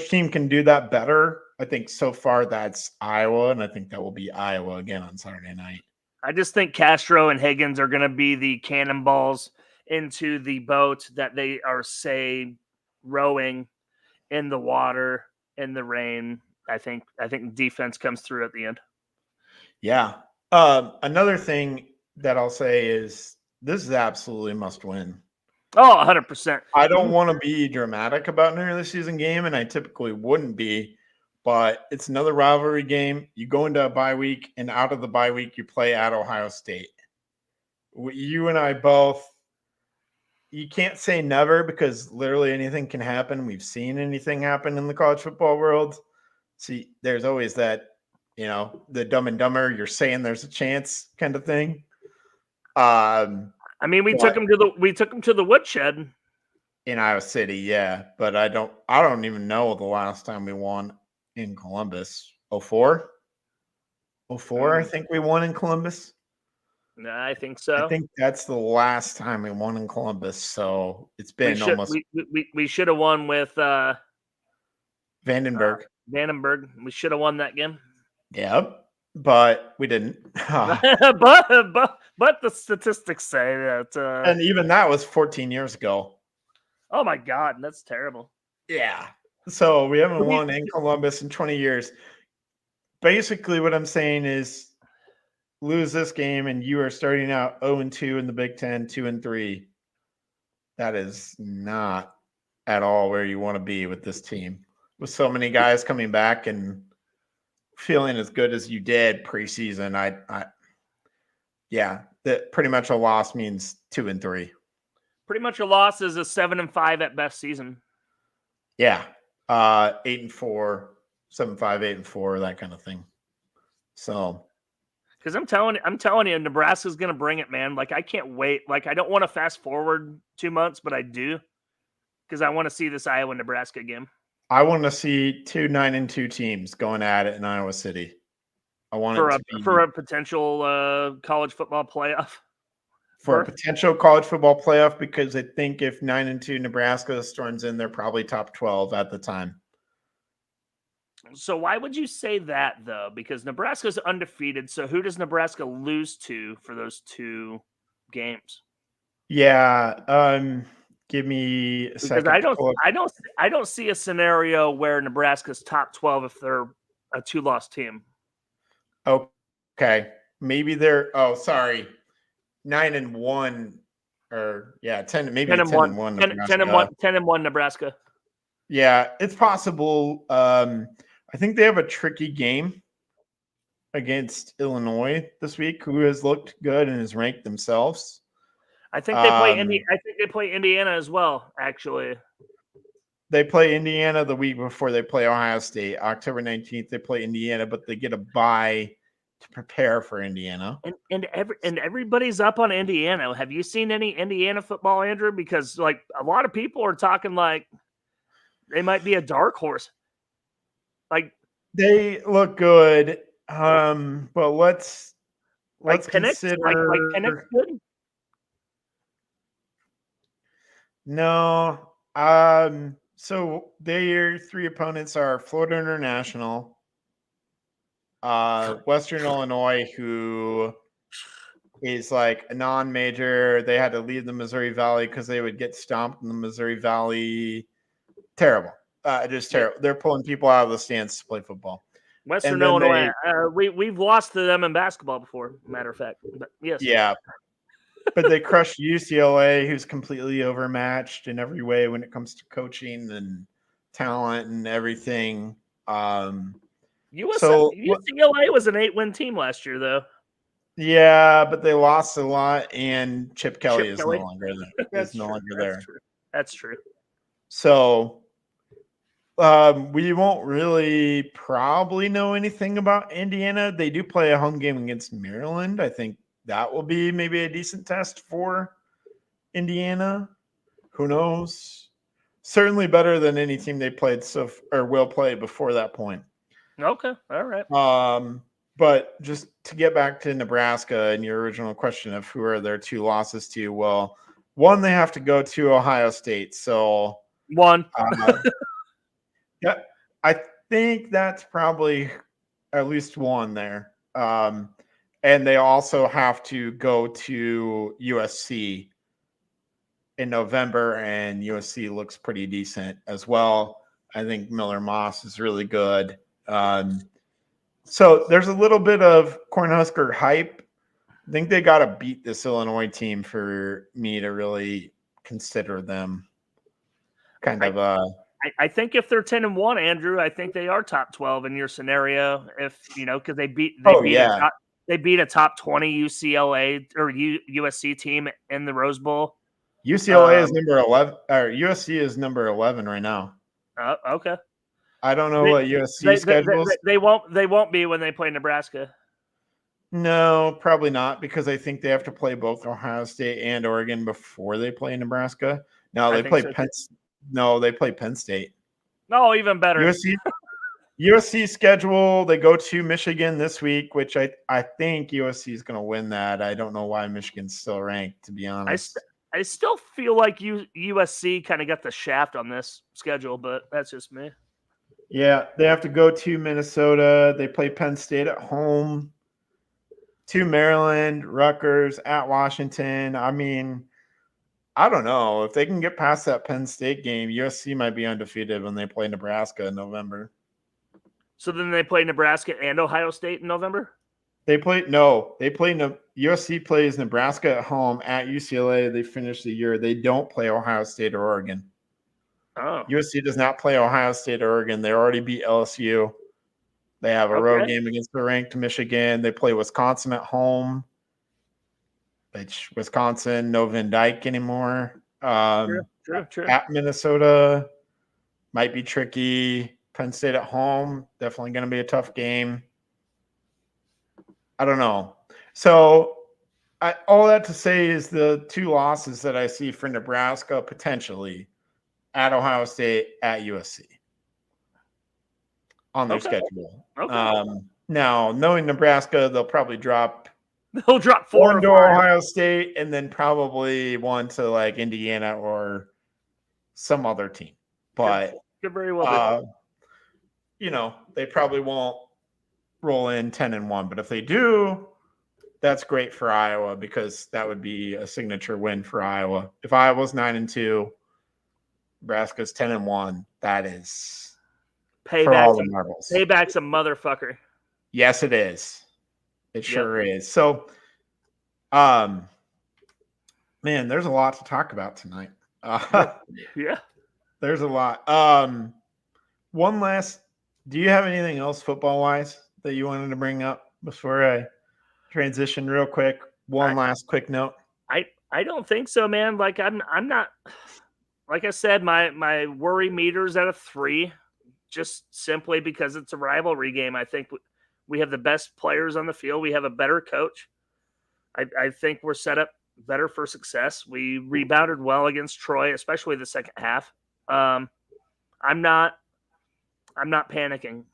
team can do that better. I think so far that's Iowa, and I think that will be Iowa again on Saturday night. I just think Castro and Higgins are going to be the cannonballs into the boat that they are, say, rowing in the water, in the rain. I think defense comes through at the end. Yeah. Another thing that I'll say is this is absolutely must win. Oh, 100%. I don't want to be dramatic about an early season game, and I typically wouldn't be, but it's another rivalry game. You go into a bye week, and out of the bye week, you play at Ohio State. You and I both, you can't say never because literally anything can happen. We've seen anything happen in the college football world. See, there's always that, the Dumb and Dumber, you're saying there's a chance kind of thing. I mean, we took him to the woodshed in Iowa City, yeah. But I don't even know the last time we won in Columbus. 04? 04, I think we won in Columbus. No, I think so. I think that's the last time we won in Columbus. So it's been almost. We should have won with Vandenberg. We should have won that game. Yep, but we didn't. but the statistics say that. And even that was 14 years ago. Oh my God, that's terrible. Yeah. So we haven't won in Columbus in 20 years. Basically, what I'm saying is lose this game and you are starting out 0-2 in the Big Ten, 2-3. That is not at all where you want to be with this team. With so many guys coming back and feeling as good as you did preseason, that pretty much a loss means 2-3. Pretty much a loss is a 7-5 at best season. Yeah. 8-4, 7-5, 8-4, that kind of thing. So, because I'm telling you, Nebraska's going to bring it, man. Like, I can't wait. Like, I don't want to fast forward 2 months, but I do, because I want to see this Iowa-Nebraska game. I want to see 2 9-2 teams going at it in Iowa City. I want for a potential college football playoff. For a potential college football playoff, because I think if 9-2 Nebraska storms in, they're probably top 12 at the time. So why would you say that though? Because Nebraska's undefeated. So who does Nebraska lose to for those 2 games? Yeah. Give me a Because second I to don't, pull up. I don't, I don't see a scenario where Nebraska's top 12 if they're a 2-loss team. Okay. Maybe they're, sorry, 9-1 or 10, maybe 10 a and 10 1, and 1 10 and 1, Nebraska. 10 and 1 Nebraska. Yeah, it's possible. I think they have a tricky game against Illinois this week, who has looked good and has ranked themselves. I think they play I think they play Indiana as well, actually. They play Indiana the week before they play Ohio State. October 19th, they play Indiana, but they get a bye to prepare for Indiana. And everybody's up on Indiana. Have you seen any Indiana football, Andrew? Because like a lot of people are talking like they might be a dark horse. Like they look good, but let's consider like Penix good. No. So their 3 opponents are Florida International, Western Illinois, who is like a non-major. They had to leave the Missouri Valley because they would get stomped in the Missouri Valley. Terrible. Just terrible. They're pulling people out of the stands to play football. Western Illinois. We've lost to them in basketball before, matter of fact. But yes. Yeah. But they crushed UCLA, who's completely overmatched in every way when it comes to coaching and talent and everything. UCLA was an 8-win team last year, though. Yeah, but they lost a lot, and Chip Kelly is no longer there. That's true. So we won't really probably know anything about Indiana. They do play a home game against Maryland. I think that will be maybe a decent test for Indiana. Who knows? Certainly better than any team they played or will play before that point. Okay, all right. But just to get back to Nebraska and your original question of who are their 2 losses to, well, one, they have to go to Ohio State. So one. Yeah, I think that's probably at least one there. And they also have to go to USC in November, and USC looks pretty decent as well. I think Miller Moss is really good. So there's a little bit of Cornhusker hype. I think they got to beat this Illinois team for me to really consider them I think if they're 10 and 1, Andrew, I think they are top 12 in your scenario. If because they beat a top 20 UCLA or USC team in the Rose Bowl. UCLA is number 11, or USC is number 11 right now. Okay. I don't know what USC schedules. They won't be when they play Nebraska. No, probably not, because I think they have to play both Ohio State and Oregon before they play Nebraska. No, they play Penn. No, they play Penn State. No, even better. USC schedule, they go to Michigan this week, which I think USC is going to win that. I don't know why Michigan's still ranked, to be honest. I still feel like USC kind of got the shaft on this schedule, but that's just me. Yeah, they have to go to Minnesota. They play Penn State at home, to Maryland, Rutgers, at Washington. I mean, I don't know. If they can get past that Penn State game, USC might be undefeated when they play Nebraska in November. So then they play Nebraska and Ohio State in November? USC plays Nebraska at home at UCLA. They finish the year. They don't play Ohio State or Oregon. Oh. USC does not play Ohio State or Oregon. They already beat LSU. They have a road game against the ranked Michigan. They play Wisconsin at home. Wisconsin, no Van Dyke anymore. True. At Minnesota might be tricky. Penn State at home, definitely going to be a tough game. I don't know. So all that to say is the 2 losses that I see for Nebraska potentially at Ohio State, at USC on their schedule. Okay. Now, knowing Nebraska, they'll probably drop. They'll drop 4 to Ohio State, and then probably 1 to like Indiana or some other team. But could very well be. they probably won't roll in 10-1, but if they do, that's great for Iowa because that would be a signature win for Iowa. If Iowa's 9-2, Nebraska's 10-1, that is for all the marbles. Payback's a motherfucker. Yes, it is. It sure is. So, man, there's a lot to talk about tonight. Yeah. There's a lot. One last, do you have anything else football-wise that you wanted to bring up before I transition real quick? One last quick note. I don't think so, man. Like I'm not, like I said, my worry meter's at a 3, just simply because it's a rivalry game. I think we have the best players on the field. We have a better coach. I think we're set up better for success. We rebounded well against Troy, especially the second half. I'm not panicking.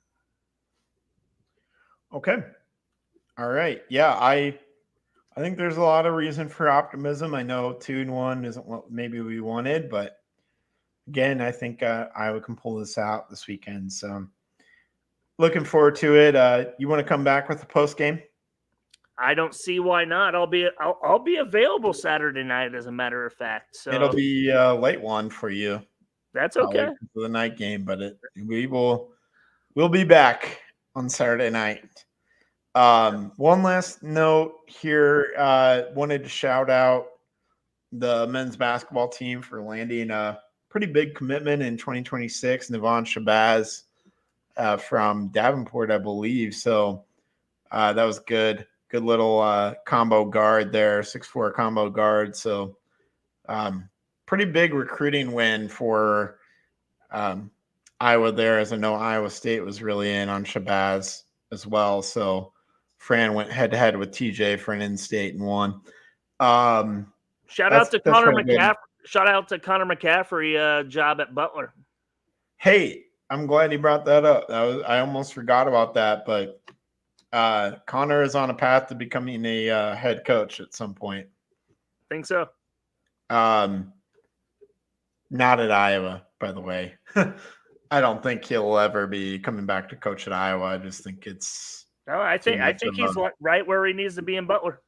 Okay. All right. Yeah, I think there's a lot of reason for optimism. I know 2-1 isn't what maybe we wanted, but again, I think Iowa can pull this out this weekend. So looking forward to it. You want to come back with the post game? I don't see why not. I'll be available Saturday night, as a matter of fact. So it'll be a late one for you. That's okay. For the night game, but we'll be back on Saturday night. One last note here. Wanted to shout out the men's basketball team for landing a pretty big commitment in 2026. Navon Shabazz from Davenport, I believe. So that was good. Good little combo guard there, 6'4" combo guard. So pretty big recruiting win for Iowa there, as I know Iowa State was really in on Shabazz as well. So Fran went head-to-head with TJ for an in-state and won. Shout out to Connor McCaffrey. Shout out to Connor McCaffrey job at Butler. Hey, I'm glad you brought that up. I almost forgot about that, but Connor is on a path to becoming a head coach at some point. Think so. Not at Iowa, by the way. I don't think he'll ever be coming back to coach at Iowa. I just think it's. No, I think he's right where he needs to be in Butler.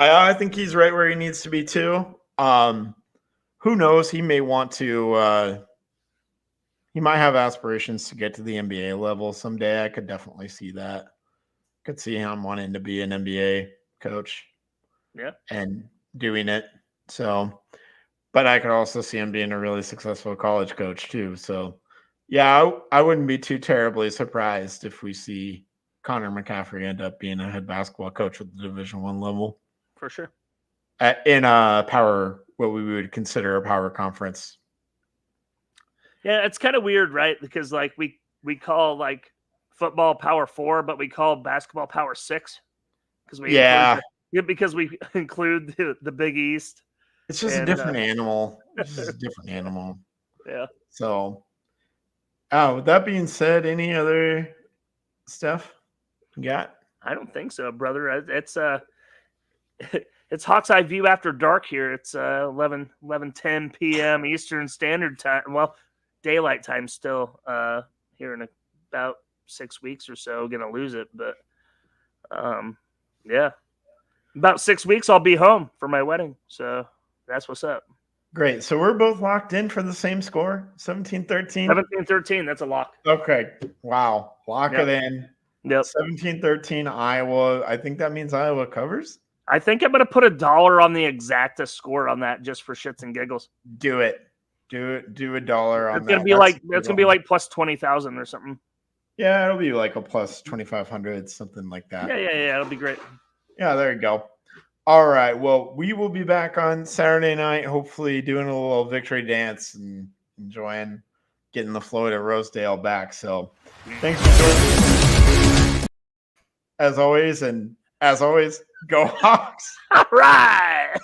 I think he's right where he needs to be too. Who knows? He may want to. He might have aspirations to get to the NBA level someday. I could definitely see that. Could see him wanting to be an NBA coach. Yeah. And doing it. So, but I could also see him being a really successful college coach too. So, yeah, I wouldn't be too terribly surprised if we see Connor McCaffrey end up being a head basketball coach at the Division I level. For sure. In a power, what we would consider a power conference. Yeah, it's kind of weird, right? Because like we call like football Power 4, but we call basketball Power 6 because we include the Big East. It's just a different animal. It's just a different animal. Yeah. So, with that being said, any other stuff you got? I don't think so, brother. It's it's Hawk's Eye View after dark here. It's 11:10 p.m. Eastern Standard Time. Well, daylight time still here in about 6 weeks or so. Gonna lose it, but yeah, about 6 weeks I'll be home for my wedding. So that's what's up. Great. So we're both locked in for the same score, 17-13. 17-13. That's a lock. Okay. Wow. Lock it in. Yep. 17-13 Iowa. I think that means Iowa covers. I think I'm gonna put $1 on the exacta score on that just for shits and giggles. Do it. Do $1 on it's that. It's gonna be like plus 20,000 or something. Yeah, it'll be like a plus 2,500, something like that. Yeah. It'll be great. Yeah, there you go. All right. Well, we will be back on Saturday night, hopefully doing a little victory dance and enjoying getting the Floyd at Rosedale back. So thanks for joining me. As always, go Hawks. All right.